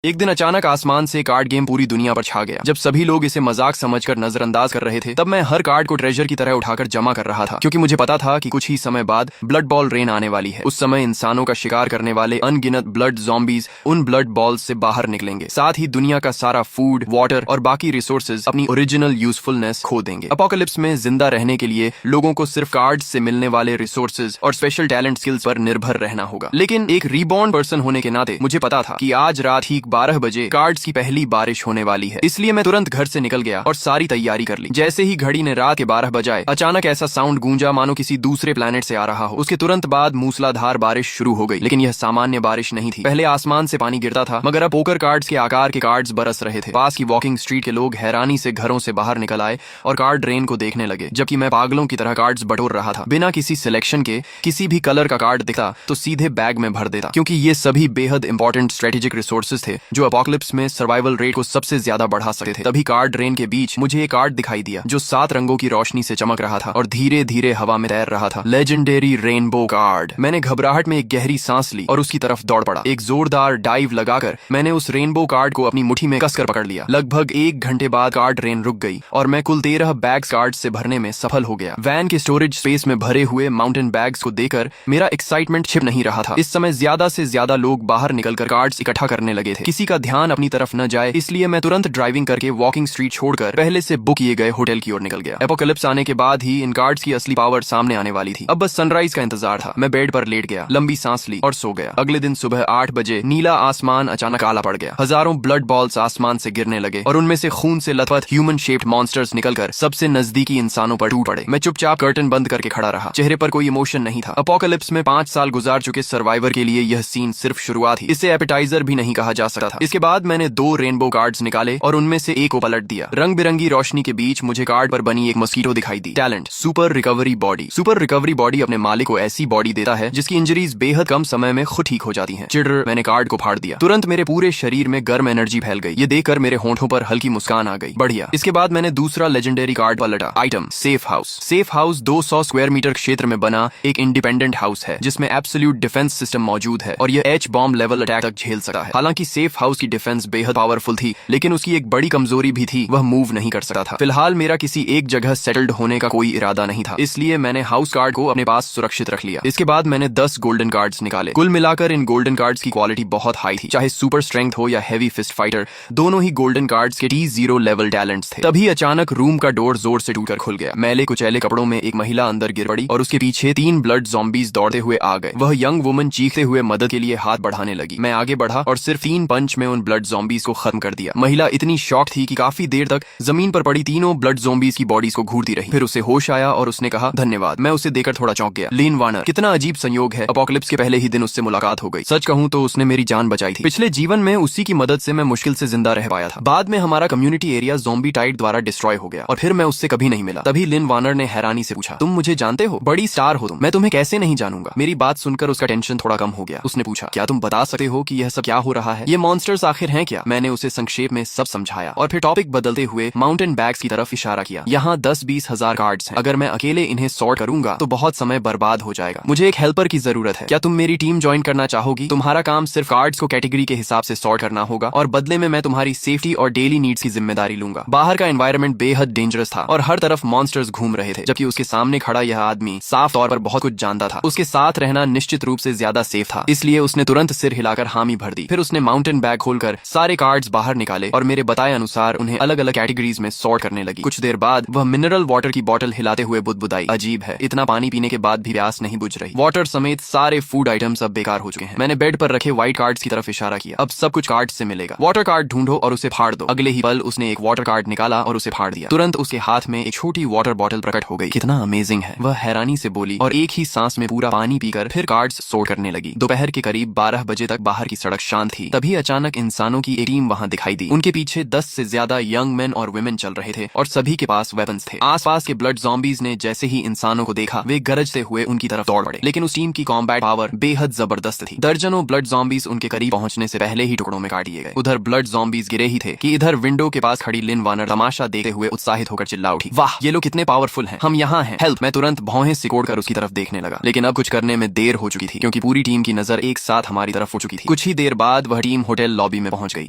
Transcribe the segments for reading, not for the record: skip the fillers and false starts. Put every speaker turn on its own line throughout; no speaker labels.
एक दिन अचानक आसमान से कार्ड गेम पूरी दुनिया पर छा गया। जब सभी लोग इसे मजाक समझकर नजरअंदाज कर रहे थे, तब मैं हर कार्ड को ट्रेजर की तरह उठाकर जमा कर रहा था, क्योंकि मुझे पता था कि कुछ ही समय बाद ब्लड बॉल रेन आने वाली है। उस समय इंसानों का शिकार करने वाले अनगिनत ब्लड ज़ॉम्बीज उन ब्लड बॉल्स से बाहर निकलेंगे। साथ ही दुनिया का सारा फूड, वाटर और बाकी रिसोर्सेज अपनी ओरिजिनल यूजफुलनेस खो देंगे। अपोकलिप्स में जिंदा रहने के लिए लोगों को सिर्फ कार्ड से मिलने वाले रिसोर्सेज और स्पेशल टैलेंट स्किल्स पर निर्भर रहना होगा। लेकिन एक रीबॉर्न पर्सन होने के नाते मुझे पता था कि आज रात ठीक 12 बजे कार्ड्स की पहली बारिश होने वाली है। इसलिए मैं तुरंत घर से निकल गया और सारी तैयारी कर ली। जैसे ही घड़ी ने रात के 12 बजाए, अचानक ऐसा साउंड गूंजा मानो किसी दूसरे प्लेनेट से आ रहा हो। उसके तुरंत बाद मूसलाधार बारिश शुरू हो गई, लेकिन यह सामान्य बारिश नहीं थी। पहले आसमान से पानी गिरता था, मगर अब पोकर कार्ड्स के आकार के कार्ड्स बरस रहे थे। पास की वॉकिंग स्ट्रीट के लोग हैरानी से घरों से बाहर निकल आए और कार्ड रेन को देखने लगे, जबकि मैं पागलों की तरह कार्ड्स बटोर रहा था। बिना किसी सिलेक्शन के किसी भी कलर का कार्ड दिखता तो सीधे बैग में भर देता, क्योंकि ये सभी बेहद इंपॉर्टेंट स्ट्रेटेजिक रिसोर्सेज थे जो अपोकलिप्स में सर्वाइवल रेट को सबसे ज्यादा बढ़ा सकते थे। तभी कार्ड रेन के बीच मुझे एक कार्ड दिखाई दिया जो 7 रंगों की रोशनी से चमक रहा था और धीरे धीरे हवा में तैर रहा था। Legendary rainbow card. मैंने घबराहट में एक गहरी सांस ली और उसकी तरफ दौड़ पड़ा। एक जोरदार डाइव लगाकर मैंने उस रेनबो कार्ड को अपनी मुट्ठी में कसकर पकड़ लिया। लगभग 1 घंटे बाद कार्ड रेन रुक गई और मैं कुल 13 बैग्स कार्ड से भरने में सफल हो गया। वैन के स्टोरेज स्पेस में भरे हुए माउंटेन बैग्स को देखकर मेरा एक्साइटमेंट छिप नहीं रहा था। इस समय ज्यादा से ज्यादा लोग बाहर निकलकर कार्ड्स इकट्ठा करने लगे थे। किसी का ध्यान अपनी तरफ न जाए, इसलिए मैं तुरंत ड्राइविंग करके वॉकिंग स्ट्रीट छोड़कर पहले से बुक किए गए होटल की ओर निकल गया। एपोकलिप्स आने के बाद ही इन कार्ड्स की असली पावर सामने आने वाली थी। अब बस सनराइज का इंतजार था। मैं बेड पर लेट गया, लंबी सांस ली और सो गया। अगले दिन सुबह 8 बजे नीला आसमान अचानक काला पड़ गया। हजारों ब्लड बॉल्स आसमान से गिरने लगे और उनमें से खून से लथपथ ह्यूमन शेप्ड मॉन्स्टर्स निकलकर सबसे नजदीकी इंसानों पर टूट पड़े। मैं चुपचाप कर्टन बंद करके खड़ा रहा। चेहरे पर कोई इमोशन नहीं था। अपोकलिप्स में 5 साल गुजार चुके सर्वाइवर के लिए यह सीन सिर्फ शुरुआत ही। इसे एपेटाइजर भी नहीं कहा जा सकता था। इसके बाद मैंने 2 रेनबो कार्ड्स निकाले और उनमें से एक को पलट दिया। रंग बिरंगी रोशनी के बीच मुझे कार्ड पर बनी एक मस्कीटो दिखाई दी। Talent super recovery body. Super recovery body अपने मालिक को ऐसी बॉडी देता है जिसकी इंजरीज बेहद कम समय में खुद ठीक हो जाती हैं। चिढ़, मैंने कार्ड को फाड़ दिया। तुरंत मेरे पूरे शरीर में गर्म एनर्जी फैल गई। ये देखकर मेरे होंठों पर हल्की मुस्कान आ गई। बढ़िया। इसके बाद मैंने दूसरा लेजेंडरी कार्ड पलटा। Item safe house. Safe house 200 square metre क्षेत्र में बना एक इंडिपेंडेंट हाउस है जिसमें एब्सोल्यूट डिफेंस सिस्टम मौजूद है और यह एच बॉम्ब लेवल अटैक तक झेल सकता है। हालांकि सेफ हाउस की डिफेंस बेहद पावरफुल थी, लेकिन उसकी एक बड़ी कमजोरी भी थी, वह मूव नहीं कर सकता था। फिलहाल मेरा किसी एक जगह सेटल्ड होने का कोई इरादा नहीं था, इसलिए मैंने हाउस कार्ड को अपने पास सुरक्षित रख लिया। इसके बाद मैंने 10 गोल्डन कार्ड्स निकाले। कुल मिलाकर इन गोल्डन कार्ड्स की क्वालिटी बहुत हाई थी। चाहे सुपर स्ट्रेंथ हो या हेवी फिस्ट फाइटर, दोनों ही गोल्डन कार्ड्स के T0 लेवल टैलेंट्स थे। तभी अचानक रूम का डोर जोर से टूटकर खुल गया। मैले कुचैले कपड़ों में एक महिला अंदर गिर पड़ी और उसके पीछे 3 ब्लड ज़ॉम्बीज दौड़ते हुए आ गए। वह यंग वुमन चीखते हुए मदद के लिए हाथ बढ़ाने लगी। मैं आगे बढ़ा और सिर्फ 3 पंच में उन ब्लड ज़ॉम्बीज को खत्म कर दिया। महिला इतनी शॉक थी कि काफी देर तक जमीन पर पड़ी तीनों ब्लड ज़ॉम्बीज की बॉडीज को घूरती रही। फिर उसे होश आया और उसने कहा धन्यवाद। मैं उसे देखकर थोड़ा चौंक गया। लिन वार्नर। कितना अजीब संयोग है, अपोकलिप्स के पहले ही दिन उससे मुलाकात हो गई। सच कहूं तो उसने मेरी जान बचाई थी। पिछले जीवन में उसी की मदद से मैं मुश्किल से जिंदा रह पाया था। बाद में हमारा कम्युनिटी एरिया ज़ॉम्बी टाइड द्वारा डिस्ट्रॉय हो गया और फिर मैं उससे कभी नहीं मिला। तभी लिन वार्नर ने हैरानी से पूछा, तुम मुझे जानते हो? बड़ी स्टार हो तुम। मैं तुम्हें कैसे नहीं जानूंगा? मेरी बात सुनकर उसका टेंशन थोड़ा कम हो गया। उसने पूछा, क्या तुम बता सकते हो कि यह सब क्या हो रहा है? ये मॉन्स्टर्स आखिर हैं क्या? मैंने उसे संक्षेप में सब समझाया और फिर टॉपिक बदलते हुए माउंटेन बैग्स की तरफ इशारा किया। यहाँ 10-20 हजार कार्ड्स हैं। अगर मैं अकेले इन्हें सॉर्ट करूंगा तो बहुत समय बर्बाद हो जाएगा। मुझे एक हेल्पर की जरूरत है। क्या तुम मेरी टीम ज्वाइन करना चाहोगी? तुम्हारा काम सिर्फ कार्ड्स को कैटेगरी के हिसाब से सॉर्ट करना होगा और बदले में मैं तुम्हारी सेफ्टी और डेली नीड्स की जिम्मेदारी लूंगा। बाहर का एनवायरनमेंट बेहद डेंजरस था और हर तरफ मॉन्स्टर्स घूम रहे थे, जबकि उसके सामने खड़ा यह आदमी साफ तौर पर बहुत कुछ जानता था। उसके साथ रहना निश्चित रूप से ज्यादा सेफ था, इसलिए उसने तुरंत सिर हिलाकर हामी भर दी। फिर उसने माउंटेन बैग खोलकर सारे कार्ड्स बाहर निकाले और मेरे बताए अनुसार उन्हें अलग अलग कैटेगरीज में सॉर्ट करने लगी। कुछ देर बाद वह मिनरल वाटर की बोतल हिलाते हुए बुदबुदाई। अजीब है, इतना पानी पीने के बाद भी प्यास नहीं बुझ रही। वाटर समेत सारे फूड आइटम्स अब बेकार हो चुके हैं। मैंने बेड पर रखे व्हाइट कार्ड्स की तरफ इशारा किया। अब सब कुछ कार्ड से मिलेगा। वाटर कार्ड ढूंढो और उसे फाड़ दो। अगले ही पल उसने एक वाटर कार्ड निकाला और उसे फाड़ दिया। तुरंत उसके हाथ में एक छोटी वाटर बोतल प्रकट हो गई। कितना अमेजिंग है, वह हैरानी से बोली और एक ही सांस में पूरा पानी पीकर फिर कार्ड्स सॉर्ट करने लगी। दोपहर के करीब 12 बजे तक बाहर की सड़क शांत थी। तभी अचानक इंसानों की एक टीम वहां दिखाई दी। उनके पीछे 10 से ज्यादा यंग मेन और वुमेन चल रहे थे और सभी के पास वेपन्स थे। आसपास के ब्लड ज़ॉम्बीज ने जैसे ही इंसानों को देखा, वे गरजते हुए उनकी तरफ दौड़ पड़े। लेकिन उस टीम की कॉम्बैट पावर बेहद जबरदस्त थी। दर्जनों ब्लड ज़ॉम्बीज उनके करीब पहुंचने से पहले ही टुकड़ों में काट दिए गए। उधर ब्लड ज़ॉम्बीज गिरे ही थे कि इधर विंडो के पास खड़ी लिन वार्नर तमाशा देखते हुए उत्साहित होकर चिल्ला उठी, वाह ये लोग कितने पावरफुल हैं, हम यहाँ हैं, हेल्प। मैं तुरंत भौहें सिकोड़कर उसकी तरफ देखने लगा, लेकिन अब कुछ करने में देर हो चुकी थी, क्योंकि पूरी टीम की नजर एक साथ हमारी तरफ हो चुकी थी। कुछ ही देर बाद वह टीम होटल लॉबी में पहुंच गई।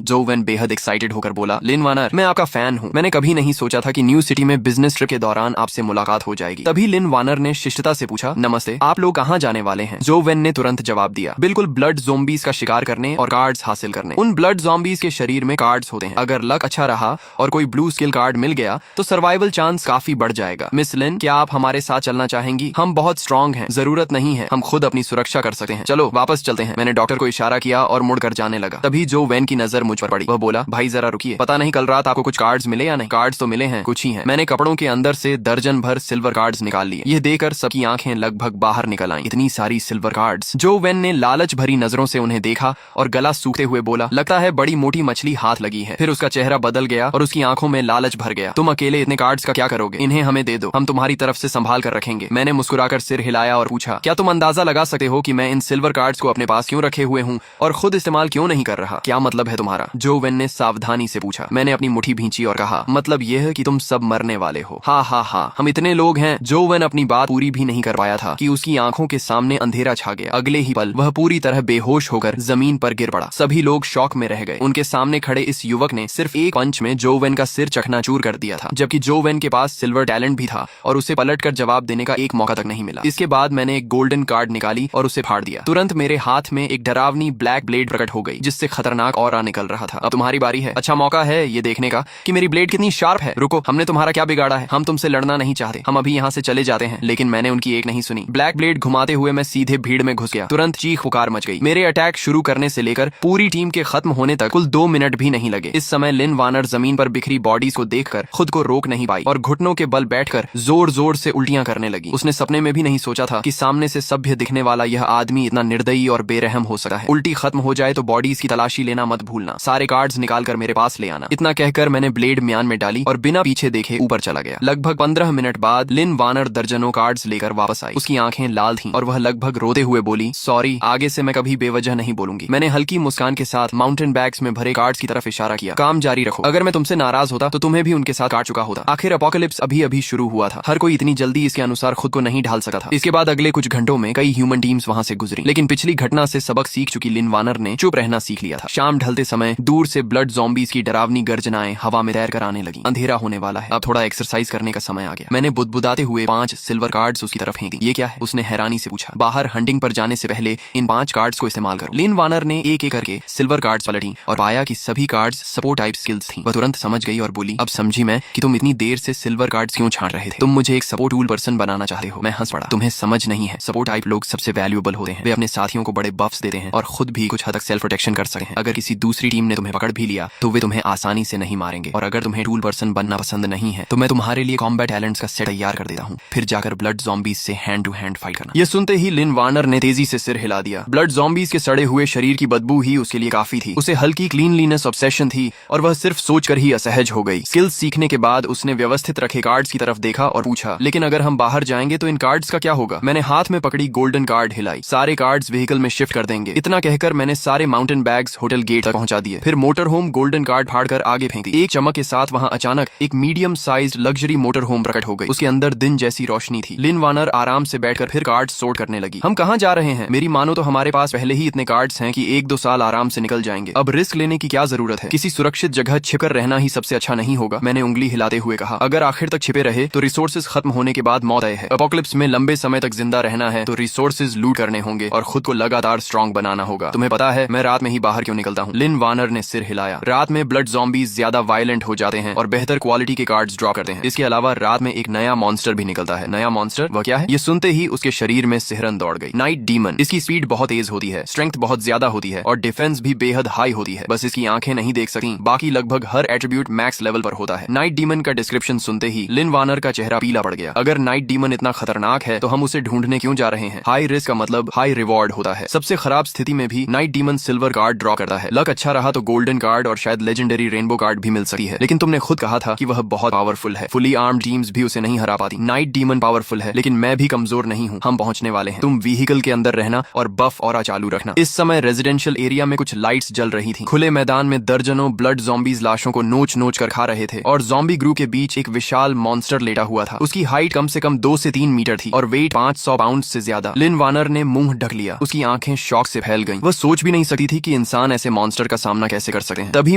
जो वेन बेहद एक्साइटेड होकर बोला, लिन वानर, मैं आपका फैन हूँ। मैंने कभी नहीं सोचा था कि न्यू सिटी में बिजनेस ट्रिप के दौरान आपसे मुलाकात हो जाएगी। तभी लिन वानर ने शिष्टता से पूछा, नमस्ते, आप लोग कहाँ जाने वाले हैं? जो वेन ने तुरंत जवाब दिया, बिल्कुल ब्लड ज़ोंबीज का शिकार करने और कार्ड्स हासिल करने। उन ब्लड ज़ोंबीज के शरीर में कार्ड्स होते हैं। अगर लक अच्छा रहा और कोई ब्लू स्किल कार्ड मिल गया तो सर्वाइवल चांस काफी बढ़ जाएगा। मिस लिन, क्या आप हमारे साथ चलना चाहेंगी? हम बहुत स्ट्रांग हैं, जरूरत नहीं है, हम खुद अपनी सुरक्षा कर सकते हैं। चलो वापस चलते हैं। मैंने डॉक्टर को इशारा किया और मुड़कर जाने लगा। तभी जो वेन की नजर मुझ पर पड़ी। वह बोला, भाई जरा रुकिए, पता नहीं कल रात आपको कुछ कार्ड्स मिले या नहीं? कार्ड्स तो मिले हैं, कुछ ही हैं। मैंने कपड़ों के अंदर से दर्जन भर सिल्वर कार्ड्स निकाल लिए। यह देखकर सबकी आंखें लगभग बाहर निकल आईं। इतनी सारी सिल्वर कार्ड्स। जो वेन ने लालच भरी नजरों से उन्हें देखा और गला सूखते हुए बोला, लगता है बड़ी मोटी मछली हाथ लगी है। फिर उसका चेहरा बदल गया और उसकी आंखों में लालच भर गया। तुम अकेले इतने कार्ड्स का क्या करोगे? इन्हें हमें दे दो, हम तुम्हारी तरफ से संभाल कर रखेंगे। मैंने मुस्कुराकर सिर हिलाया और पूछा, क्या तुम अंदाजा लगा सकते हो कि मैं इन सिल्वर कार्ड्स को अपने पास क्यों रखे हुए हूँ और खुद इस्तेमाल क्यों नहीं कर रहा? क्या मतलब है तुम्हारा? जो वेन ने सावधानी से पूछा। मैंने अपनी मुट्ठी भींची और कहा, मतलब यह है कि तुम सब मरने वाले हो। हाँ हाँ हाँ, हम इतने लोग हैं। जो वेन अपनी बात पूरी भी नहीं कर पाया था कि उसकी आंखों के सामने अंधेरा छा गया। अगले ही पल वह पूरी तरह बेहोश होकर जमीन पर गिर पड़ा। सभी लोग शॉक में रह गए। उनके सामने खड़े इस युवक ने सिर्फ एक पंच में जो वेन का सिर चकनाचूर कर दिया था, जबकि जो वेन के पास सिल्वर टैलेंट भी था और उसे पलटकर जवाब देने का एक मौका तक नहीं मिला। इसके बाद मैंने एक गोल्डन कार्ड निकाली और उसे फाड़ दिया। तुरंत मेरे हाथ में एक डरावनी ब्लैक ब्लेड प्रकट हो गई जिससे खतरनाक ऑरा निकल रहा था। अब तुम्हारी बारी है। अच्छा मौका है ये देखने का कि मेरी ब्लेड कितनी शार्प है। रुको, हमने तुम्हारा क्या बिगाड़ा है? हम तुमसे लड़ना नहीं चाहते, हम अभी यहाँ से चले जाते हैं। लेकिन मैंने उनकी एक नहीं सुनी। ब्लैक ब्लेड घुमाते हुए मैं सीधे भीड़ में घुस गया। तुरंत चीख पुकार मच गई। मेरे अटैक शुरू करने से लेकर पूरी टीम के खत्म होने तक कुल 2 मिनट भी नहीं लगे। इस समय लिन वानर जमीन पर बिखरी बॉडीज को देखकर खुद को रोक नहीं पाई और घुटनों के बल बैठकर जोर जोर से उल्टियां करने लगी। उसने सपने में भी नहीं सोचा था कि सामने से सभ्य दिखने वाला यह आदमी इतना निर्दयी और बेरहम हो सकता है। उल्टी खत्म हो जाए तो बॉडीज की तलाशी लेना मत भूलना। सारे कार्ड्स निकाल कर मेरे पास ले आना। इतना कहकर मैंने ब्लेड म्यान में डाली और बिना पीछे देखे ऊपर चला गया। लगभग 15 मिनट बाद लिन वानर दर्जनों कार्ड्स लेकर वापस आई। उसकी आंखें लाल थीं और वह लगभग रोते हुए बोली, सॉरी, आगे से मैं कभी बेवजह नहीं बोलूंगी। मैंने हल्की मुस्कान के साथ माउंटेन बैग्स में भरे कार्ड्स की तरफ इशारा किया। काम जारी रखो। अगर मैं तुमसे नाराज होता तो तुम्हें भी उनके साथ काट चुका होता। आखिर अपोकलिप्स अभी अभी शुरू हुआ था। हर कोई इतनी जल्दी इसके अनुसार खुद को नहीं ढाल सकता था। इसके बाद अगले कुछ घंटों में कई ह्यूमन टीम्स वहां से गुजरी, लेकिन पिछली घटना से सबक सीख चुकी लिन वानर ने चुप रहना सीख लिया था। शाम ढलते समय दूर से ब्लड ज़ॉम्बीज की डरावनी गर्जनाएं हवा में तैर कर आने लगी। अंधेरा होने वाला है, अब थोड़ा एक्सरसाइज करने का समय आ गया। मैंने बुदबुदाते हुए 5 सिल्वर कार्ड्स उसकी तरफ फेंक दी। ये क्या है? उसने हैरानी से पूछा। बाहर हंटिंग पर जाने से पहले इन 5 कार्ड्स को इस्तेमाल करो। लिन वानर ने एक एक करके सिल्वर कार्ड्स पलटी और पाया कि सभी कार्ड्स सपोर्ट टाइप स्किल्स थी। वह तुरंत समझ गई और बोली, अब समझी मैं कि तुम इतनी देर से सिल्वर कार्ड्स क्यों छांट रहे थे। तुम मुझे एक सपोर्ट टूल पर्सन बनाना चाहते हो। मैं हंस पड़ा। तुम्हें समझ नहीं है, सपोर्ट टाइप लोग सबसे वैल्यूएबल होते हैं। वे अपने साथियों को बड़े बफ्स देते हैं और खुद भी कुछ हद तक सेल्फ प्रोटेक्शन कर सकते हैं। अगर किसी दूसरी टीम ने तुम्हें पकड़ भी लिया तो वे तुम्हें आसानी से नहीं मारेंगे। और अगर तुम्हें टूल पर्सन बनना पसंद नहीं है तो मैं तुम्हारे लिए कॉम्बैट टैलेंट्स का सेट तैयार कर देता हूँ। फिर जाकर ब्लड ज़ॉम्बीज से हैंड टू हैंड फाइट करना। यह सुनते ही लिन वानर ने तेजी से सिर हिला दिया। ब्लड ज़ॉम्बीज के सड़े हुए शरीर की बदबू ही उसके लिए काफी थी। उसे हल्की क्लीनलीनेस ऑब्सेशन थी और वह सिर्फ सोचकर ही असहज हो गई। स्किल्स सीखने के बाद उसने व्यवस्थित रखे कार्ड्स की तरफ देखा और पूछा, लेकिन अगर हम बाहर जाएंगे तो इन कार्ड्स का क्या होगा? मैंने हाथ में पकड़ी गोल्डन कार्ड हिलाई। सारे कार्ड्स व्हीकल में शिफ्ट कर देंगे। इतना कहकर मैंने सारे माउंटेन बैग्स होटल गेट तक पहुंचा दिए। फिर मोटर होम गोल्डन कार्ड फाड़कर आगे फेंक दी। एक चमक के साथ वहां अचानक एक medium sized luxury motor home प्रकट हो गई। उसके अंदर दिन जैसी रोशनी थी। लिन वानर आराम से बैठकर फिर कार्ड्स सोर्ट करने लगी। हम कहाँ जा रहे हैं? मेरी मानो तो हमारे पास पहले ही इतने कार्ड्स हैं कि 1-2 साल आराम से निकल जाएंगे। अब रिस्क लेने की क्या जरूरत है? किसी सुरक्षित जगह छिपकर रहना ही सबसे अच्छा नहीं होगा? मैंने उंगली हिलाते हुए कहा। अगर आखिर तक छिपे रहे तो रिसोर्सेज खत्म होने के बाद मौत है। अपोकलिप्स में लंबे समय तक जिंदा रहना है तो रिसोर्सेज लूट करने होंगे और खुद को लगातार स्ट्रांग बनाना होगा। तुम्हें पता है मैं रात में ही बाहर क्यों निकलता हूँ? लिन वानर ने सिर हिलाया। रात में ब्लड ज़ॉम्बीज ज्यादा वायलेंट हो जाते हैं और बेहतर क्वालिटी के कार्ड्स ड्रॉ करते हैं। इसके अलावा रात में एक नया मॉन्स्टर भी निकलता है। नया मॉन्स्टर? वह क्या है? ये सुनते ही उसके शरीर में सिहरन दौड़ गई। Night demon. इसकी स्पीड बहुत तेज होती है, स्ट्रेंथ बहुत ज्यादा होती है और डिफेंस भी बेहद हाई होती है। बस इसकी आंखें नहीं देख सकती, बाकी लगभग हर एट्रीब्यूट मैक्स लेवल पर होता है। नाइट डीमन का डिस्क्रिप्शन सुनते ही लिन वानर का चेहरा पीला पड़ गया। अगर नाइट डीमन इतना खतरनाक है तो हम उसे ढूंढने क्यों जा रहे हैं? हाई रिस्क का मतलब हाई रिवॉर्ड होता है। सबसे खराब स्थिति में भी night demon silver card draw करता है। लक अच्छा रहा तो गोल्डन कार्ड और शायद लेजेंडरी रेनबो कार्ड भी मिल सकती है। लेकिन तुमने खुद कहा था कि वह बहुत पावरफुल है। फुली आर्म्ड टीम्स भी उसे नहीं हरा पाती। नाइट डीमन पावरफुल है लेकिन मैं भी कमजोर नहीं हूँ। हम पहुंचने वाले हैं। तुम व्हीकल के अंदर रहना और बफ ऑरा चालू रखना। इस समय रेजिडेंशियल एरिया में कुछ लाइट्स जल रही थी। खुले मैदान में दर्जनों ब्लड ज़ॉम्बीज लाशों को नोच नोच कर खा रहे थे और ज़ॉम्बी ग्रू के बीच एक विशाल मॉन्स्टर लेटा हुआ था। उसकी हाइट कम से कम 2 से 3 मीटर थी और वेट 500 पाउंड से ज्यादा। लिन वानर ने मुंह ढक लिया। उसकी आंखें शॉक से फैल गईं। वह सोच भी नहीं सकती थी कि इंसान इंसान ऐसे मॉन्स्टर का सामना कैसे कर सकते हैं। तभी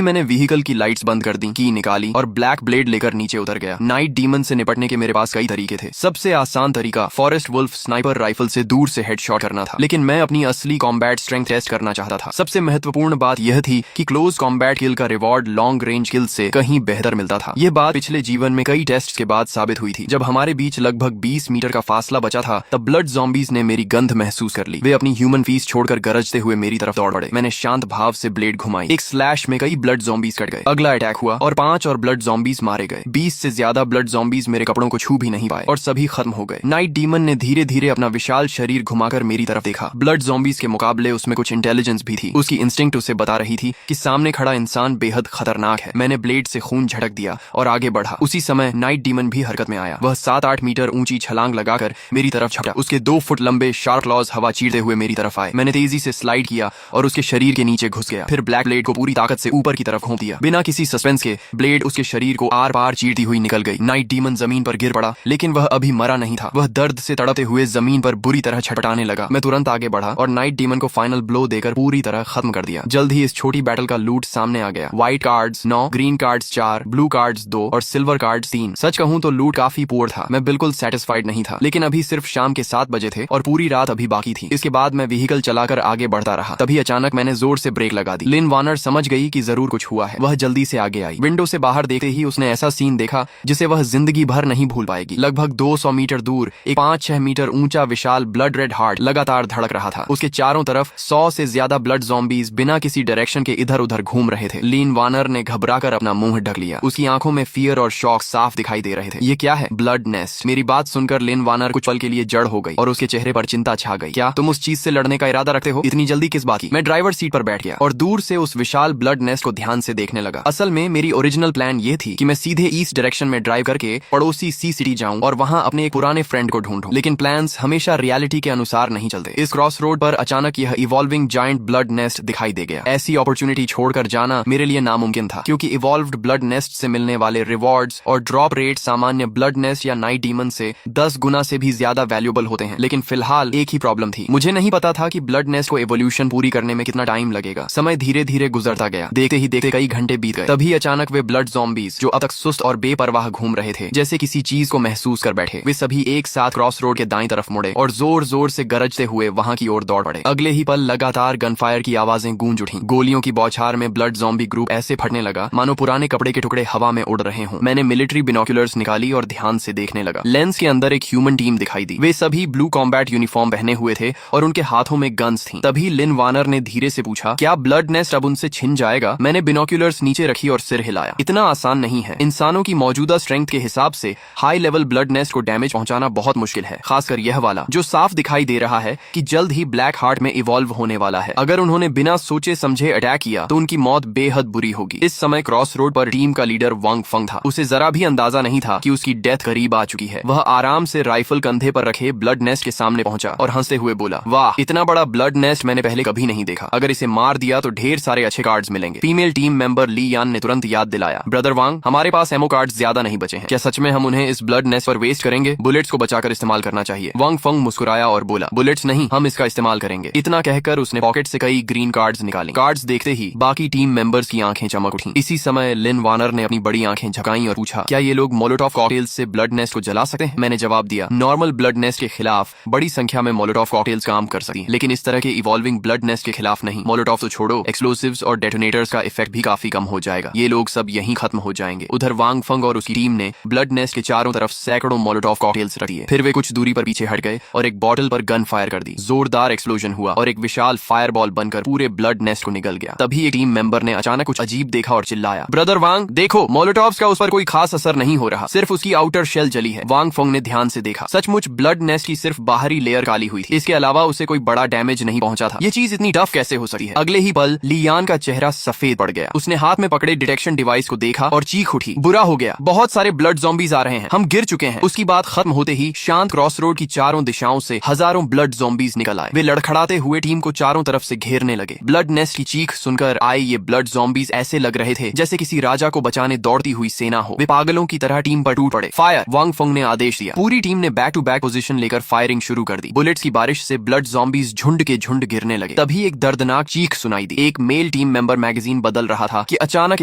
मैंने व्हीकल की लाइट्स बंद कर दी, की निकाली और ब्लैक ब्लेड लेकर नीचे उतर गया। नाइट डीमन से निपटने के मेरे पास कई तरीके थे। सबसे आसान तरीका फॉरेस्ट वुल्फ स्नाइपर राइफल से दूर से हेडशॉट करना था, लेकिन मैं अपनी असली कॉम्बैट स्ट्रेंथ टेस्ट करना चाहता था। सबसे महत्वपूर्ण बात यह थी कि क्लोज कॉम्बैट किल का रिवॉर्ड लॉन्ग रेंज किल से कहीं बेहतर मिलता था। यह बात पिछले जीवन में कई टेस्ट के बाद साबित हुई थी। जब हमारे बीच लगभग 20 मीटर का फासला बचा था, तब ब्लड ज़ॉम्बीज ने मेरी गंध महसूस कर ली। वे अपनी ह्यूमन फीस छोड़कर गरजते हुए मेरी तरफ दौड़ पड़े। मैंने शांत भाव से ब्लेड घुमाई। एक स्लैश में कई ब्लड ज़ॉम्बीज कट गए। अगला अटैक हुआ और 5 और ब्लड ज़ॉम्बीज मारे गए। 20 से ज्यादा ब्लड ज़ॉम्बीज मेरे कपड़ों को छू भी नहीं पाए और सभी खत्म हो गए। नाइट डीमन ने धीरे धीरे अपना विशाल शरीर घुमाकर मेरी तरफ देखा। ब्लड ज़ॉम्बीज के मुकाबले उसमें कुछ इंटेलिजेंस भी थी। उसकी इंस्टिंक्ट उसे बता रही थी कि सामने खड़ा इंसान बेहद खतरनाक है। मैंने ब्लेड से खून झटक दिया और आगे बढ़ा। उसी समय नाइट डीमन भी हरकत में आया। वह 7-8 मीटर ऊंची छलांग लगाकर मेरी तरफ झपटा। उसके 2 फुट लंबे शार्प क्लॉज हवा चीरते हुए मेरी तरफ आए। मैंने तेजी से स्लाइड किया और उसके शरीर के नीचे घुस गया। फिर ब्लैक ब्लेड को पूरी ताकत से ऊपर की तरफ घोंप दिया। बिना किसी सस्पेंस के ब्लेड उसके शरीर को आर पार चीरती हुई निकल गई। नाइट डीमन जमीन पर गिर पड़ा, लेकिन वह अभी मरा नहीं था। वह दर्द से तड़पते हुए जमीन पर बुरी तरह छटपटाने लगा। मैं तुरंत आगे बढ़ा और नाइट डीमन को फाइनल ब्लो देकर पूरी तरह खत्म कर दिया। जल्द ही इस छोटी बैटल का लूट सामने आ गया। White cards 9, green cards 4, blue cards 2 और सिल्वर कार्ड्स 3। सच कहूं तो लूट काफी पुअर था। मैं बिल्कुल सेटिस्फाइड नहीं था, लेकिन अभी सिर्फ शाम के 7 बजे थे और पूरी रात अभी बाकी थी। इसके बाद मैं व्हीकल चलाकर आगे बढ़ता रहा। तभी अचानक मैंने जोर से ब्रेक लगा दी। लिन वार्नर समझ गई कि जरूर कुछ हुआ है। वह जल्दी से आगे आई। विंडो से बाहर देखते ही उसने ऐसा सीन देखा जिसे वह जिंदगी भर नहीं भूल पाएगी। लगभग 200 मीटर दूर एक 5-6 मीटर ऊंचा विशाल ब्लड रेड हार्ट लगातार धड़क रहा था। उसके चारों तरफ 100 से ज्यादा ब्लड ज़ॉम्बीज बिना किसी डायरेक्शन के इधर उधर घूम रहे थे। लिन वार्नर ने घबराकर अपना मुंह ढक लिया। उसकी आंखों में फियर और शॉक साफ दिखाई दे रहे थे। ये क्या है? Blood nest. मेरी बात सुनकर लिन वार्नर कुछ पल के लिए जड़ हो गई और उसके चेहरे पर चिंता छा गई। क्या तुम उस चीज से लड़ने का इरादा रखते हो? इतनी जल्दी किस बात की? मैं ड्राइवर सीट पर बैठ गया और दूर से उस विशाल ब्लड नेस्ट को ध्यान से देखने लगा। असल में मेरी ओरिजिनल प्लान ये थी कि मैं सीधे ईस्ट डायरेक्शन में ड्राइव करके पड़ोसी सी सिटी जाऊं और वहां अपने एक पुराने फ्रेंड को ढूंढूं। लेकिन प्लान्स हमेशा रियलिटी के अनुसार नहीं चलते। इस क्रॉस रोड पर अचानक यह इवॉल्विंग जायंट ब्लड नेस्ट दिखाई दे गया। ऐसी अपॉर्चुनिटी छोड़कर जाना मेरे लिए नामुमकिन था, क्योंकि इवॉल्व्ड ब्लड नेस्ट से मिलने वाले रिवॉर्ड्स और ड्रॉप रेट सामान्य ब्लड नेस्ट या नाइट डीमन से 10 गुना से भी ज्यादा वैल्यूएबल होते हैं। लेकिन फिलहाल एक ही प्रॉब्लम थी। मुझे नहीं पता था कि ब्लड नेस्ट को एवोल्यूशन पूरी करने में कितना टाइम लगेगा। समय धीरे धीरे गुजरता गया। देखते ही देखते कई घंटे बीत गए। तभी अचानक वे ब्लड ज़ॉम्बीज जो अब तक सुस्त और बेपरवाह घूम रहे थे, जैसे किसी चीज को महसूस कर बैठे, वे सभी एक साथ क्रॉस रोड के दाईं तरफ मुड़े और जोर जोर से गरजते हुए वहां की ओर दौड़ पड़े। अगले ही पल लगातार गनफायर की आवाजें गूंज उठी। गोलियों की बौछार में ब्लड ज़ॉम्बी ग्रुप ऐसे फटने लगा मानो पुराने कपड़े के टुकड़े हवा में उड़ रहे हों। मैंने मिलिट्री बिनोक्यूलर्स निकाली और ध्यान से देखने लगा। लेंस के अंदर एक ह्यूमन टीम दिखाई दी। वे सभी ब्लू कॉम्बैट यूनिफॉर्म पहने हुए थे और उनके हाथों में गन्स थी। तभी लिन वार्नर ने धीरे से पूछा, क्या ब्लड नेस्ट अब उनसे छिन जाएगा? मैंने बिनोक्यूलर्स नीचे रखी और सिर हिलाया। इतना आसान नहीं है। इंसानों की मौजूदा स्ट्रेंथ के हिसाब से हाई लेवल ब्लड नेस्ट को डैमेज पहुंचाना बहुत मुश्किल है, खासकर यह वाला जो साफ दिखाई दे रहा है कि जल्द ही ब्लैक हार्ट में इवॉल्व होने वाला है। अगर उन्होंने बिना सोचे समझे अटैक किया तो उनकी मौत बेहद बुरी होगी। इस समय क्रॉस रोड पर टीम का लीडर वांग फंग था। उसे जरा भी अंदाजा नहीं था कि उसकी डेथ करीब आ चुकी है। वह आराम से राइफल कंधे पर रखे ब्लड नेस्ट के सामने पहुंचा और हंसते हुए बोला, वाह, इतना बड़ा ब्लड नेस्ट मैंने पहले कभी नहीं देखा। अगर इसे मार दिया तो ढेर सारे अच्छे कार्ड्स मिलेंगे। फीमेल टीम मेंबर ली यान ने तुरंत याद दिलाया, ब्रदर वांग, हमारे पास एमओ कार्ड्स ज्यादा नहीं बचे हैं। क्या सच में हम उन्हें इस ब्लड नेस्ट पर वेस्ट करेंगे? बुलेट्स को बचाकर इस्तेमाल करना चाहिए। वांग फंग मुस्कुराया और बोला, बुलेट्स नहीं, हम इसका इस्तेमाल करेंगे। इतना कहकर उसने पॉकेट से कई ग्रीन कार्ड्स निकाले। कार्ड्स देखते ही बाकी टीम मेंबर्स की आंखें चमक उठी। इसी समय लिन वार्नर ने अपनी बड़ी आंखें झकाई और पूछा, क्या ये लोग मोलोटॉव कॉकटेल्स से ब्लड नेस्ट को जला सकते हैं? मैंने जवाब दिया, नॉर्मल ब्लड नेस्ट के खिलाफ बड़ी संख्या में मोलोटॉव कॉकटेल्स काम कर सकती हैं, लेकिन इस तरह के इवॉल्विंग ब्लड नेस्ट के खिलाफ नहीं। मोलोटॉव तो छोड़ो, एक्सप्लोसिव्स और डेटोनेटर्स का इफेक्ट भी काफी कम हो जाएगा। ये लोग सब यहीं खत्म हो जाएंगे। उधर वांग फंग और उसकी टीम ने ब्लड नेस्ट के चारों तरफ सैकड़ों मोलोटॉव कॉकटेल्स रख दिए। फिर वे कुछ दूरी पर पीछे हट गए और एक बॉटल पर गन फायर कर दी। जोरदार एक्सप्लोजन हुआ और एक विशाल फायरबॉल बनकर पूरे ब्लड नेस्ट को निगल गया। तभी एक टीम मेंबर ने अचानक कुछ अजीब देखा और चिल्लाया, ब्रदर वांग, देखो, मोलोटॉव्स का उस पर कोई खास असर नहीं हो रहा, सिर्फ उसकी आउटर शेल जली है। वांग फंग ने ध्यान से देखा। सचमुच ब्लड नेस्ट की सिर्फ बाहरी लेयर काली हुई थी। इसके अलावा उसे कोई बड़ा डैमेज नहीं पहुंचा था। ये चीज इतनी टफ कैसे हो सकती है? अगले ही पल लियान का चेहरा सफेद पड़ गया। उसने हाथ में पकड़े डिटेक्शन डिवाइस को देखा और चीख उठी, बुरा हो गया, बहुत सारे ब्लड ज़ॉम्बीज आ रहे हैं, हम गिर चुके हैं। उसकी बात खत्म होते ही शांत क्रॉस रोड की चारों दिशाओं से हजारों ब्लड ज़ॉम्बीज निकल आए। वे लड़खड़ाते हुए टीम को चारों तरफ से घेरने लगे। ब्लड नेस्ट की चीख सुनकर आए ये ब्लड ज़ॉम्बीज ऐसे लग रहे थे जैसे किसी राजा को बचाने दौड़ती हुई सेना हो। वे पागलों की तरह टीम पर टूट पड़े। फायर! वांग फंग ने आदेश दिया। पूरी टीम ने बैक टू बैक पोजीशन लेकर फायरिंग शुरू कर दी। बुलेट्स की बारिश से ब्लड ज़ॉम्बीज झुंड के झुंड गिरने लगे। तभी एक दर्दनाक चीख चीख सुनाई दी। एक मेल टीम मेंबर मैगजीन बदल रहा था कि अचानक